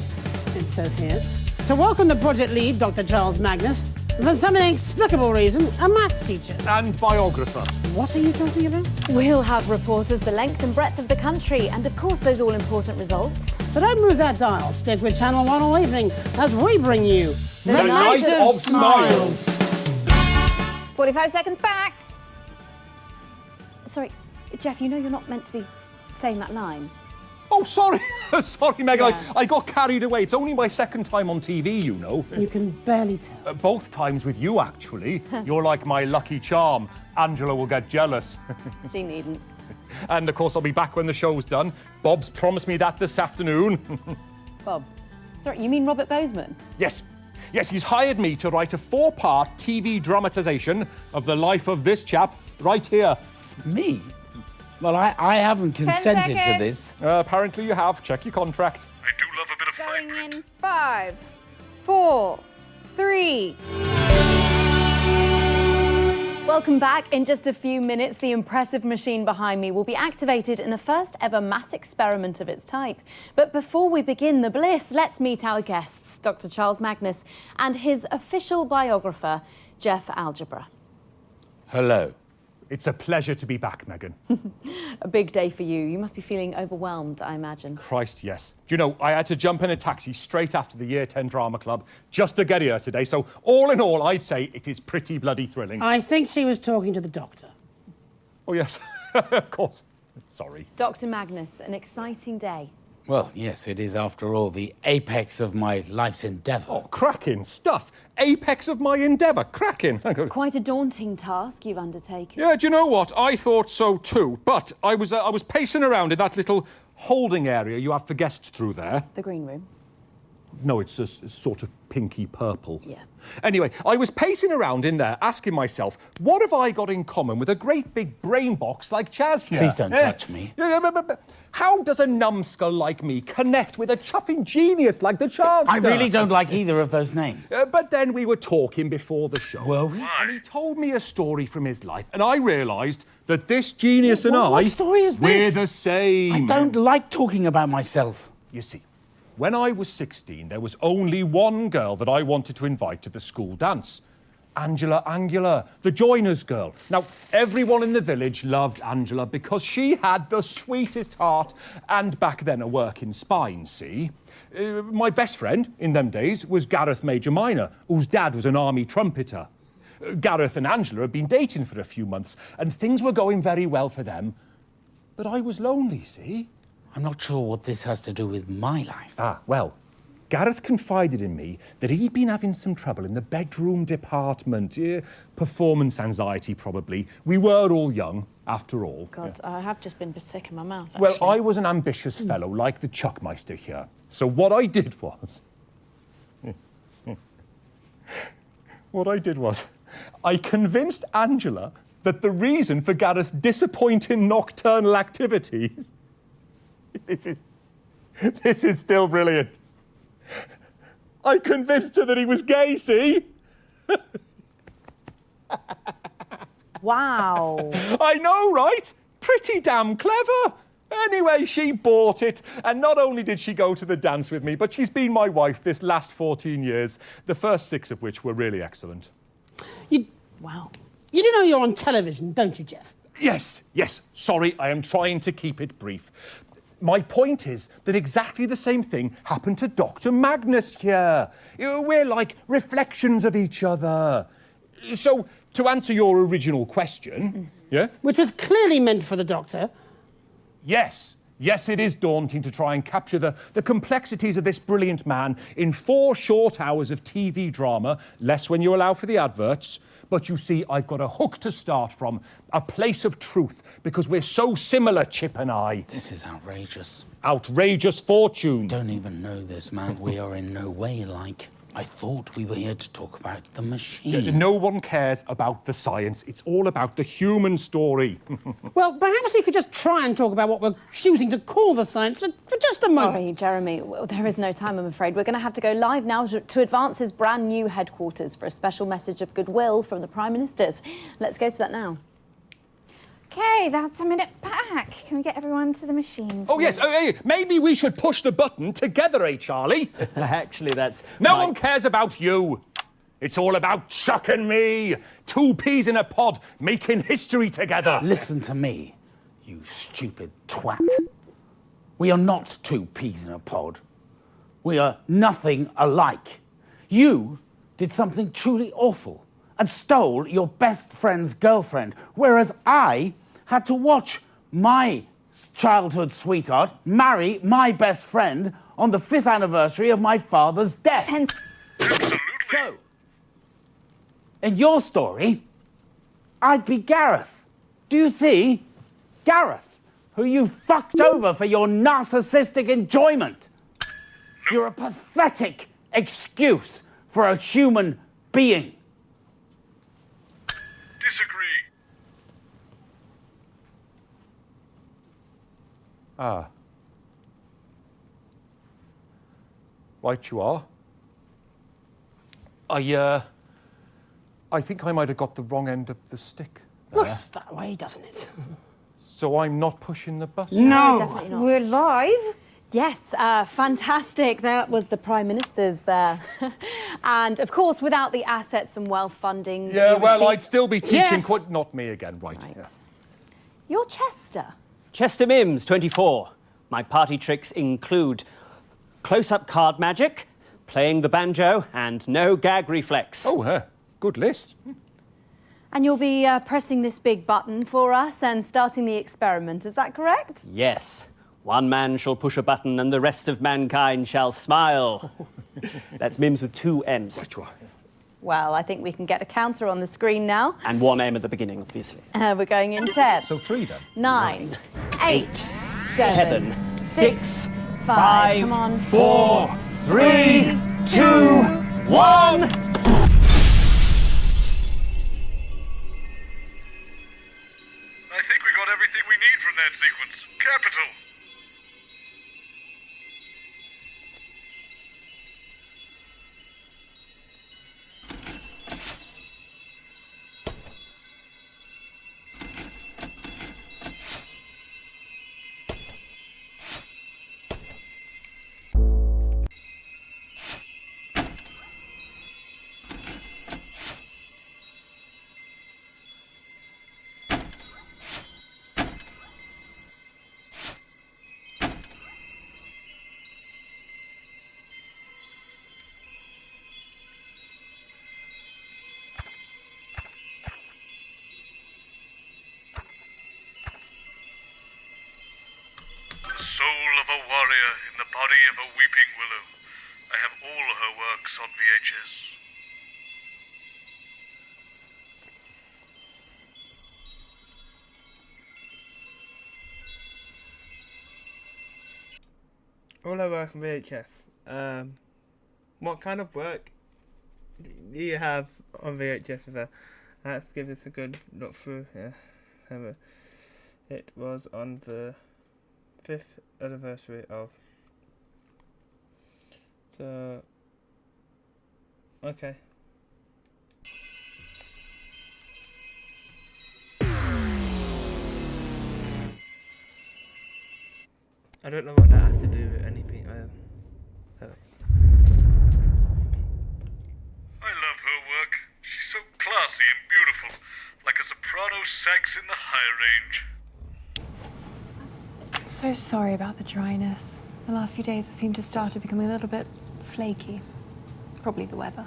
Speaker 7: it says here, to welcome the project lead, Dr. Charles Magnus, and for some inexplicable reason, a maths teacher.
Speaker 13: And biographer.
Speaker 7: What are you talking about?
Speaker 8: We'll have reporters the length and breadth of the country, and of course those all-important results.
Speaker 7: So don't move that dial. Stick with Channel 1 all evening as we bring you
Speaker 8: The Night of
Speaker 7: Smiles.
Speaker 4: 45 seconds back.
Speaker 8: Sorry, Jeff, you know you're not meant to be saying that line.
Speaker 13: Oh, sorry. Sorry, Megan.
Speaker 8: Yeah.
Speaker 13: I got carried away. It's only my second time on TV, you know.
Speaker 7: You can barely tell.
Speaker 13: Both times with you, actually. You're like my lucky charm. Angela will get jealous.
Speaker 8: She needn't.
Speaker 13: And, of course, I'll be back when the show's done. Bob's promised me that this afternoon.
Speaker 8: Bob. Sorry, you mean Robert Bozeman?
Speaker 13: Yes. Yes, he's hired me to write a 4-part TV dramatisation of the life of this chap right here.
Speaker 6: Me? Well, I haven't consented to
Speaker 4: seconds.
Speaker 6: this.
Speaker 13: Apparently you have. Check your contract.
Speaker 9: I do love a bit of
Speaker 4: Going
Speaker 9: fine print.
Speaker 4: in 5, 4, 3.
Speaker 8: Welcome back. In just a few minutes, the impressive machine behind me will be activated in the first ever mass experiment of its type. But before we begin the bliss, let's meet our guests, Dr. Charles Magnus and his official biographer, Jeff Algebra.
Speaker 6: Hello.
Speaker 13: It's a pleasure to be back, Megan.
Speaker 8: A big day for you. You must be feeling overwhelmed, I imagine.
Speaker 13: Christ, yes. Do you know, I had to jump in a taxi straight after the Year 10 Drama Club just to get here today, so all in all, I'd say it is pretty bloody thrilling.
Speaker 7: I think she was talking to the doctor.
Speaker 13: Oh, yes, of course. Sorry.
Speaker 8: Dr. Magnus, an exciting day.
Speaker 6: Well, yes, it is, after all, the apex of my life's endeavour.
Speaker 13: Oh, cracking stuff. Apex of my endeavour. Cracking.
Speaker 8: Quite a daunting task you've undertaken.
Speaker 13: Yeah, do you know what? I thought so too. But I was pacing around in that little holding area you have for guests through there.
Speaker 8: The green room.
Speaker 13: No, it's a sort of pinky purple.
Speaker 8: Yeah.
Speaker 13: Anyway, I was pacing around in there asking myself, what have I got in common with a great big brain box like Chaz here?
Speaker 6: Please don't touch me.
Speaker 13: But how does a numbskull like me connect with a chuffing genius like the Chaz?
Speaker 6: I really don't like either of those names.
Speaker 13: But then we were talking before the show.
Speaker 6: Were we?
Speaker 13: And he told me a story from his life, and I realised that this genius and
Speaker 6: What story is
Speaker 13: we're
Speaker 6: this?
Speaker 13: the same.
Speaker 6: I don't like talking about myself.
Speaker 13: You see, when I was 16, there was only one girl that I wanted to invite to the school dance. Angela Angular, the joiner's girl. Now, everyone in the village loved Angela because she had the sweetest heart and back then a working spine, see? My best friend in them days was Gareth Major Minor, whose dad was an army trumpeter. Gareth and Angela had been dating for a few months and things were going very well for them. But I was lonely, see?
Speaker 6: I'm not sure what this has to do with my life.
Speaker 13: Ah, well, Gareth confided in me that he'd been having some trouble in the bedroom department. Performance anxiety, probably. We were all young, after all.
Speaker 8: God, I have just been sick in my mouth,
Speaker 13: Well,
Speaker 8: actually.
Speaker 13: I was an ambitious fellow, like the Chuckmeister here. So what I did was... What I did was, I convinced Angela that the reason for Gareth's disappointing nocturnal activities... This is still brilliant. I convinced her that he was gay, see?
Speaker 8: Wow.
Speaker 13: I know, right? Pretty damn clever. Anyway, she bought it, and not only did she go to the dance with me, but she's been my wife this last 14 years, the first 6 of which were really excellent.
Speaker 7: Wow. You do know you're on television, don't you, Jeff?
Speaker 13: Yes. Sorry, I am trying to keep it brief. My point is that exactly the same thing happened to Dr. Magnus here. We're like reflections of each other. So, to answer your original question, yeah?
Speaker 7: Which was clearly meant for the Doctor.
Speaker 13: Yes, it is daunting to try and capture the complexities of this brilliant man in 4 short hours of TV drama, less when you allow for the adverts. But you see, I've got a hook to start from, a place of truth, because we're so similar, Chip and I.
Speaker 6: This is outrageous.
Speaker 13: Outrageous fortune.
Speaker 6: Don't even know this, man. We are in no way like... I thought we were here to talk about the machine.
Speaker 13: No one cares about the science. It's all about the human story.
Speaker 7: Well, perhaps you could just try and talk about what we're choosing to call the science for just a moment.
Speaker 8: Sorry, Jeremy. Well, there is no time, I'm afraid. We're going to have to go live now to Advance's brand new headquarters for a special message of goodwill from the Prime Ministers. Let's go to that now.
Speaker 4: Okay, that's a minute back. Can we get everyone to the machine?
Speaker 13: Oh, yes. Maybe we should push the button together, Charlie?
Speaker 5: Actually, that's...
Speaker 13: No one cares about you. It's all about Chuck and me. 2 peas in a pod, making history together.
Speaker 6: Listen to me, you stupid twat. We are not 2 peas in a pod. We are nothing alike. You did something truly awful and stole your best friend's girlfriend, whereas I had to watch my childhood sweetheart marry my best friend on the 5th anniversary of my father's death. So, in your story, I'd be Gareth. Do you see? Gareth, who you fucked over for your narcissistic enjoyment. You're a pathetic excuse for a human being.
Speaker 9: Disagree.
Speaker 13: Ah. Right you are. I think I might have got the wrong end of the stick there.
Speaker 7: Looks that way, doesn't it?
Speaker 13: So I'm not pushing the button?
Speaker 7: No!
Speaker 8: Definitely not.
Speaker 4: We're live?
Speaker 8: Yes, fantastic. That was the Prime Minister's there. And, of course, without the assets and wealth funding...
Speaker 13: Yeah, well, I'd still be teaching...
Speaker 8: Yes.
Speaker 13: Not me again, right. Yeah.
Speaker 8: You're Chester.
Speaker 5: Chester Mims, 24. My party tricks include close-up card magic, playing the banjo, and no gag reflex.
Speaker 13: Oh, good list.
Speaker 8: And you'll be pressing this big button for us and starting the experiment, is that correct?
Speaker 5: Yes. One man shall push a button and the rest of mankind shall smile. That's Mims with 2 M's.
Speaker 8: Well, I think we can get a counter on the screen now.
Speaker 5: And 1 M at the beginning, obviously.
Speaker 8: We're going in 10.
Speaker 13: So 3 then.
Speaker 8: 9, 8,
Speaker 5: 7, 6,
Speaker 8: 5, come on.
Speaker 5: 4, 3, 2, 1.
Speaker 9: I think we got everything we need from that sequence. Capital. Soul of a warrior in the body of a weeping willow. I have all her works on VHS.
Speaker 3: All I work on VHS. What kind of work you have on VHS there. Let's give this a good look through. Yeah. It was on the 5th anniversary of. So. Okay. I don't know what that has to do with anything.
Speaker 9: I love her work. She's so classy and beautiful, like a soprano sax in the high range.
Speaker 14: So sorry about the dryness. The last few days it seemed to have started becoming a little bit flaky. Probably the weather.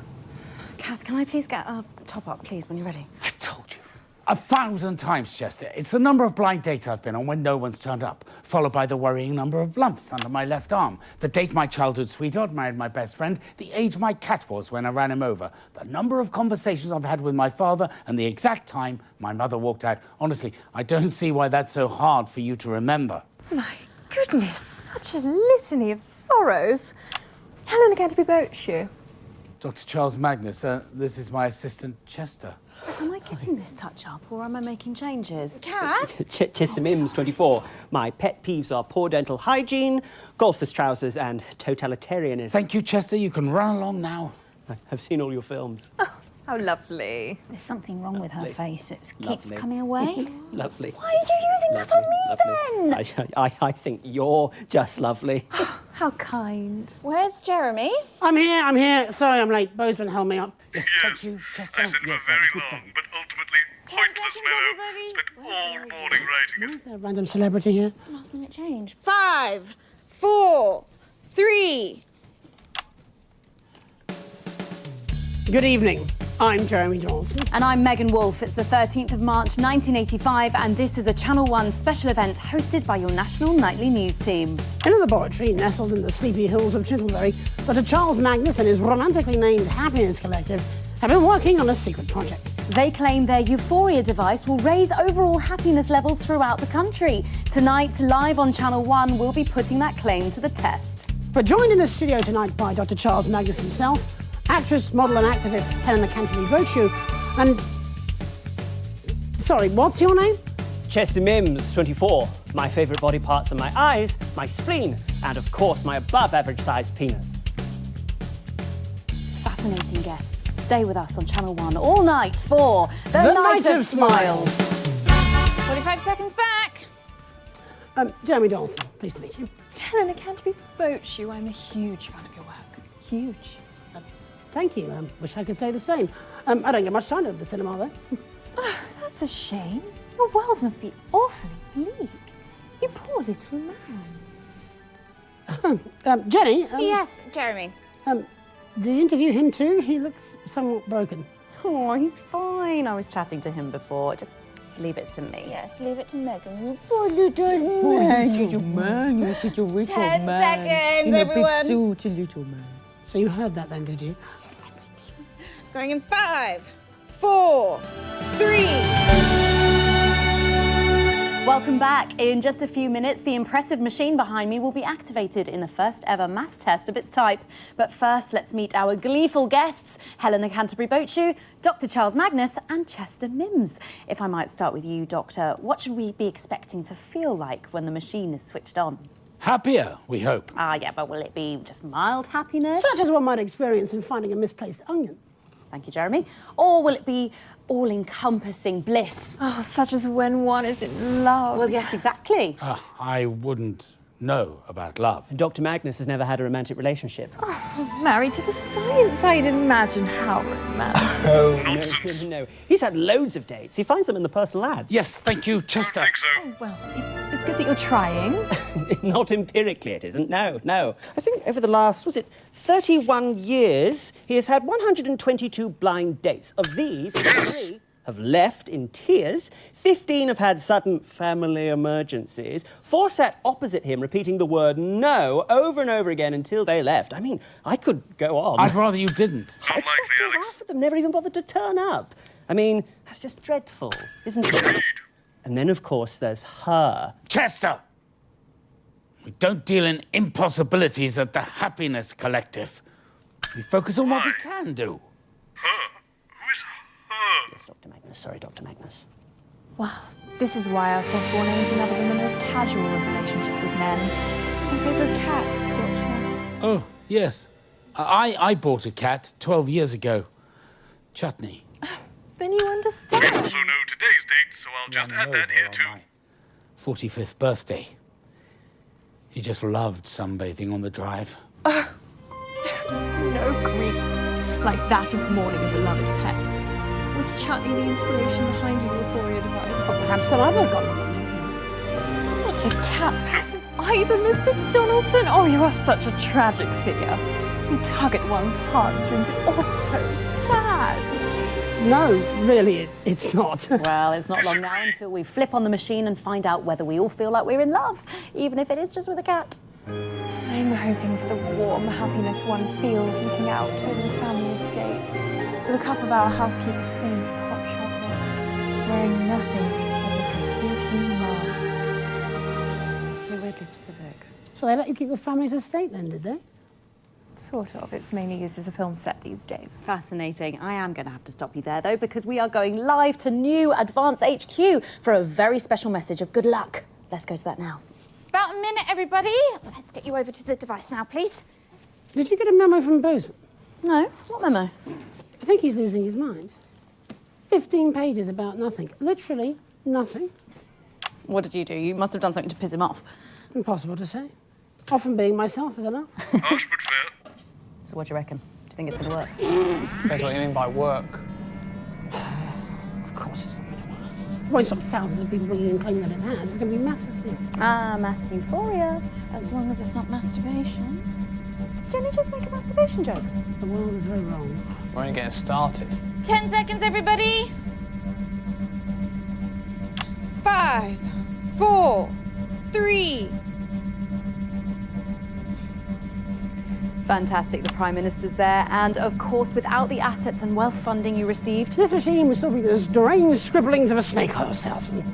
Speaker 8: Kath, can I please get a top up, please, when you're ready?
Speaker 6: I've told you 1,000 times, Chester. It's the number of blind dates I've been on when no one's turned up, followed by the worrying number of lumps under my left arm, the date my childhood sweetheart married my best friend, the age my cat was when I ran him over, the number of conversations I've had with my father, and the exact time my mother walked out. Honestly, I don't see why that's so hard for you to remember.
Speaker 14: My goodness, such a litany of sorrows. Helena Canterbury Boat Shoe.
Speaker 6: Dr. Charles Magnus, this is my assistant, Chester.
Speaker 8: Am I getting this touch up or am I making changes?
Speaker 4: Kath?
Speaker 5: Chester Mims, 24. My pet peeves are poor dental hygiene, golfer's trousers, and totalitarianism.
Speaker 6: Thank you, Chester. You can run along now.
Speaker 5: I've seen all your films.
Speaker 14: How lovely.
Speaker 4: There's something wrong with her face. It keeps
Speaker 5: Lovely.
Speaker 4: coming away.
Speaker 5: Lovely.
Speaker 4: Why are you using that on me then?
Speaker 5: I think you're just lovely.
Speaker 14: How kind.
Speaker 4: Where's Jeremy?
Speaker 7: I'm here. Sorry I'm late. Bo's been holding me up.
Speaker 6: Yes, thank you, Chester.
Speaker 9: I said
Speaker 6: Yes,
Speaker 9: very
Speaker 6: good
Speaker 9: long,
Speaker 6: point.
Speaker 9: but ultimately pointless fellow. Spent all morning writing it.
Speaker 7: Is there a random celebrity here?
Speaker 4: Last minute change. 5, 4, 3.
Speaker 7: Good evening. I'm Jeremy Johnson.
Speaker 8: And I'm Megan Wolfe. It's the 13th of March 1985 and this is a Channel 1 special event hosted by your national nightly news team.
Speaker 7: In a laboratory nestled in the sleepy hills of Chittlebury, Dr. Charles Magnus and his romantically named Happiness Collective have been working on a secret project.
Speaker 8: They claim their Euphoria device will raise overall happiness levels throughout the country. Tonight, live on Channel 1, we'll be putting that claim to the test.
Speaker 7: We're joined in the studio tonight by Dr. Charles Magnus himself, actress, model and activist Helena Canterbury Boat Shoe, and... Sorry, what's your name?
Speaker 5: Chester Mims, 24. My favourite body parts are my eyes, my spleen, and of course my above-average-sized penis.
Speaker 8: Fascinating guests. Stay with us on Channel 1 all night for The Night of Smiles.
Speaker 4: 45 seconds back.
Speaker 7: Jeremy Donaldson, pleased to meet you.
Speaker 14: Helena Canterbury Boat Shoe. I'm a huge fan of your work. Huge.
Speaker 7: Thank you. Wish I could say the same. I don't get much time to the cinema, though.
Speaker 14: Oh, that's a shame. Your world must be awfully bleak. You poor little man.
Speaker 7: Jenny?
Speaker 4: Yes, Jeremy.
Speaker 7: Do you interview him too? He looks somewhat broken.
Speaker 8: Oh, he's fine. I was chatting to him before. Just leave it to me.
Speaker 4: Yes, leave it to Megan. You poor little man.
Speaker 10: You're such a little
Speaker 4: 10
Speaker 10: man.
Speaker 4: seconds,
Speaker 10: In a
Speaker 4: everyone.
Speaker 10: big suit, a little man.
Speaker 7: So you heard that then, did you?
Speaker 4: Going in 5, 4, 3.
Speaker 8: Welcome back. In just a few minutes, the impressive machine behind me will be activated in the first ever mass test of its type. But first, let's meet our gleeful guests, Helena Canterbury Boat Shoe, Dr. Charles Magnus and Chester Mims. If I might start with you, Doctor, what should we be expecting to feel like when the machine is switched on?
Speaker 6: Happier, we hope.
Speaker 8: Yeah, but will it be just mild happiness?
Speaker 7: Such as one might experience in finding a misplaced onion.
Speaker 8: Thank you, Jeremy. Or will it be all-encompassing bliss?
Speaker 14: Oh, such as when one is in love.
Speaker 8: Well, yes, exactly.
Speaker 6: I wouldn't know about love.
Speaker 5: Dr. Magnus has never had a romantic relationship.
Speaker 14: Oh, married to the science, I'd imagine how romantic.
Speaker 5: No. He's had loads of dates. He finds them in the personal ads.
Speaker 6: Yes, thank you, Chester.
Speaker 14: Oh, well, it's good that you're trying.
Speaker 5: Not empirically, it isn't. No. I think over the last, 31 years, he has had 122 blind dates. Of these, 3 have left in tears, 15 have had sudden family emergencies, 4 sat opposite him repeating the word no over and over again until they left. I mean, I could go on.
Speaker 6: I'd rather you didn't.
Speaker 5: Exactly, half of them never even bothered to turn up. I mean, that's just dreadful, isn't it? And then, of course, there's her.
Speaker 6: Chester! We don't deal in impossibilities at the Happiness Collective. We focus on what we can do.
Speaker 9: Her? Who is her?
Speaker 5: Yes, Dr. Magnus. Sorry, Dr. Magnus.
Speaker 14: Well, this is why I've forsworn anything other than the most casual of relationships with men. In favour of cats, Doctor.
Speaker 6: Oh, yes. I bought a cat 12 years ago. Chutney.
Speaker 14: Then you understand.
Speaker 9: We also know today's date, so I'll just add that here too.
Speaker 6: 45th birthday. He just loved sunbathing on the drive.
Speaker 14: Oh, there is no grief like that of mourning a beloved pet. Was Chutney the inspiration behind your euphoria device?
Speaker 7: Or perhaps some other god.
Speaker 14: What a cat person either, Mr. Donaldson. Oh, you are such a tragic figure. You tug at one's heartstrings. It's all so sad.
Speaker 7: No, really, it's not.
Speaker 8: Well, it's not long now until we flip on the machine and find out whether we all feel like we're in love, even if it is just with a cat.
Speaker 14: I'm hoping for the warm happiness one feels looking out over the family estate, with a cup of our housekeeper's famous hot chocolate, wearing nothing but a kabuki mask.
Speaker 8: So weirdly specific.
Speaker 7: So they let you keep the family's estate then, did they?
Speaker 14: Sort of. It's mainly used as a film set these days.
Speaker 8: Fascinating. I am going to have to stop you there, though, because we are going live to New Advance HQ for a very special message of good luck. Let's go to that now.
Speaker 4: About a minute, everybody. Let's get you over to the device now, please.
Speaker 7: Did you get a memo from Bozeman?
Speaker 8: No. What memo?
Speaker 7: I think he's losing his mind. 15 pages about nothing. Literally nothing.
Speaker 8: What did you do? You must have done something to piss him off.
Speaker 7: Impossible to say. Often being myself is enough.
Speaker 9: Harsh but fair.
Speaker 8: So what do you reckon? Do you think it's going to work?
Speaker 11: Depends what you mean by work.
Speaker 7: Of course it's not going to work. Well, it's not thousands of people bringing in claim that it has. It's going to be mass hysteria.
Speaker 8: Ah, mass euphoria. As long as it's not masturbation. Did Jenny just make a masturbation joke?
Speaker 7: The world is very wrong.
Speaker 11: We're only getting started.
Speaker 4: 10 seconds, everybody. 5, 4, 3.
Speaker 8: Fantastic, the Prime Minister's there, and of course, without the assets and wealth funding you received...
Speaker 7: This machine will still be the deranged scribblings of a snake oil salesman.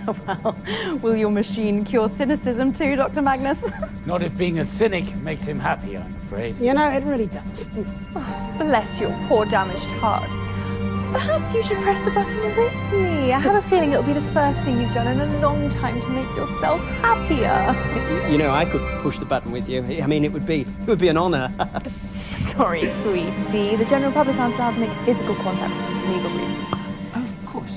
Speaker 8: Well, will your machine cure cynicism too, Dr. Magnus?
Speaker 6: Not if being a cynic makes him happy, I'm afraid.
Speaker 7: You know, it really does.
Speaker 14: Oh, bless your poor damaged heart. Perhaps you should press the button with me. I have a feeling it'll be the first thing you've done in a long time to make yourself happier.
Speaker 5: You know, I could push the button with you. I mean, it would be an honour.
Speaker 14: Sorry, sweetie. The general public aren't allowed to make physical contact with you for legal reasons.
Speaker 7: Oh, of course.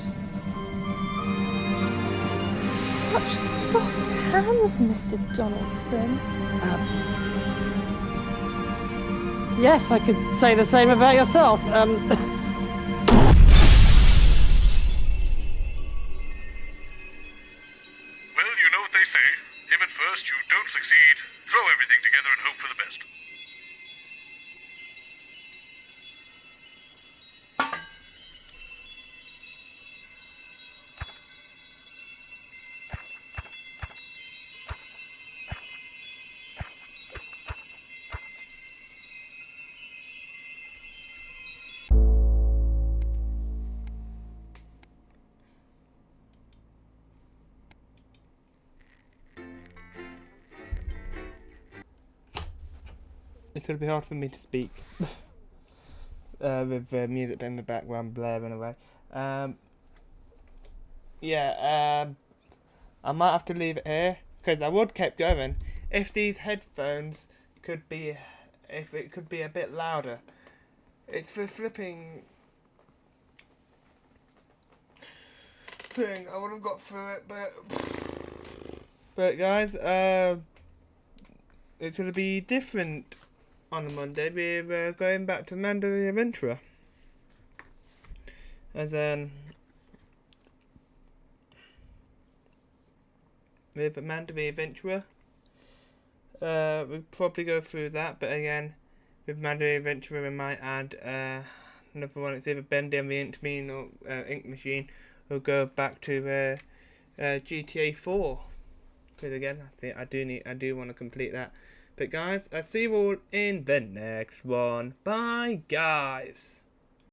Speaker 14: Such soft hands, Mr. Donaldson.
Speaker 7: Yes, I could say the same about yourself.
Speaker 9: Well, you know what they say. If at first you don't succeed, throw everything together and hope for the best.
Speaker 3: It's going to be hard for me to speak with music in the background blaring away. I might have to leave it here because I would keep going if these headphones could be, if it could be a bit louder. It's for flipping thing. I would have got through it, but guys, it's going to be different. On Monday, we're going back to Mando the Adventurer. And then with Mando the Adventurer, we'll probably go through that, but again, with Mando the Adventurer, we might add another one. It's either Bendy and the Ink Machine or Ink Machine. We'll go back to GTA 4. Because again, I do want to complete that. But guys, I'll see you all in the next one. Bye, guys.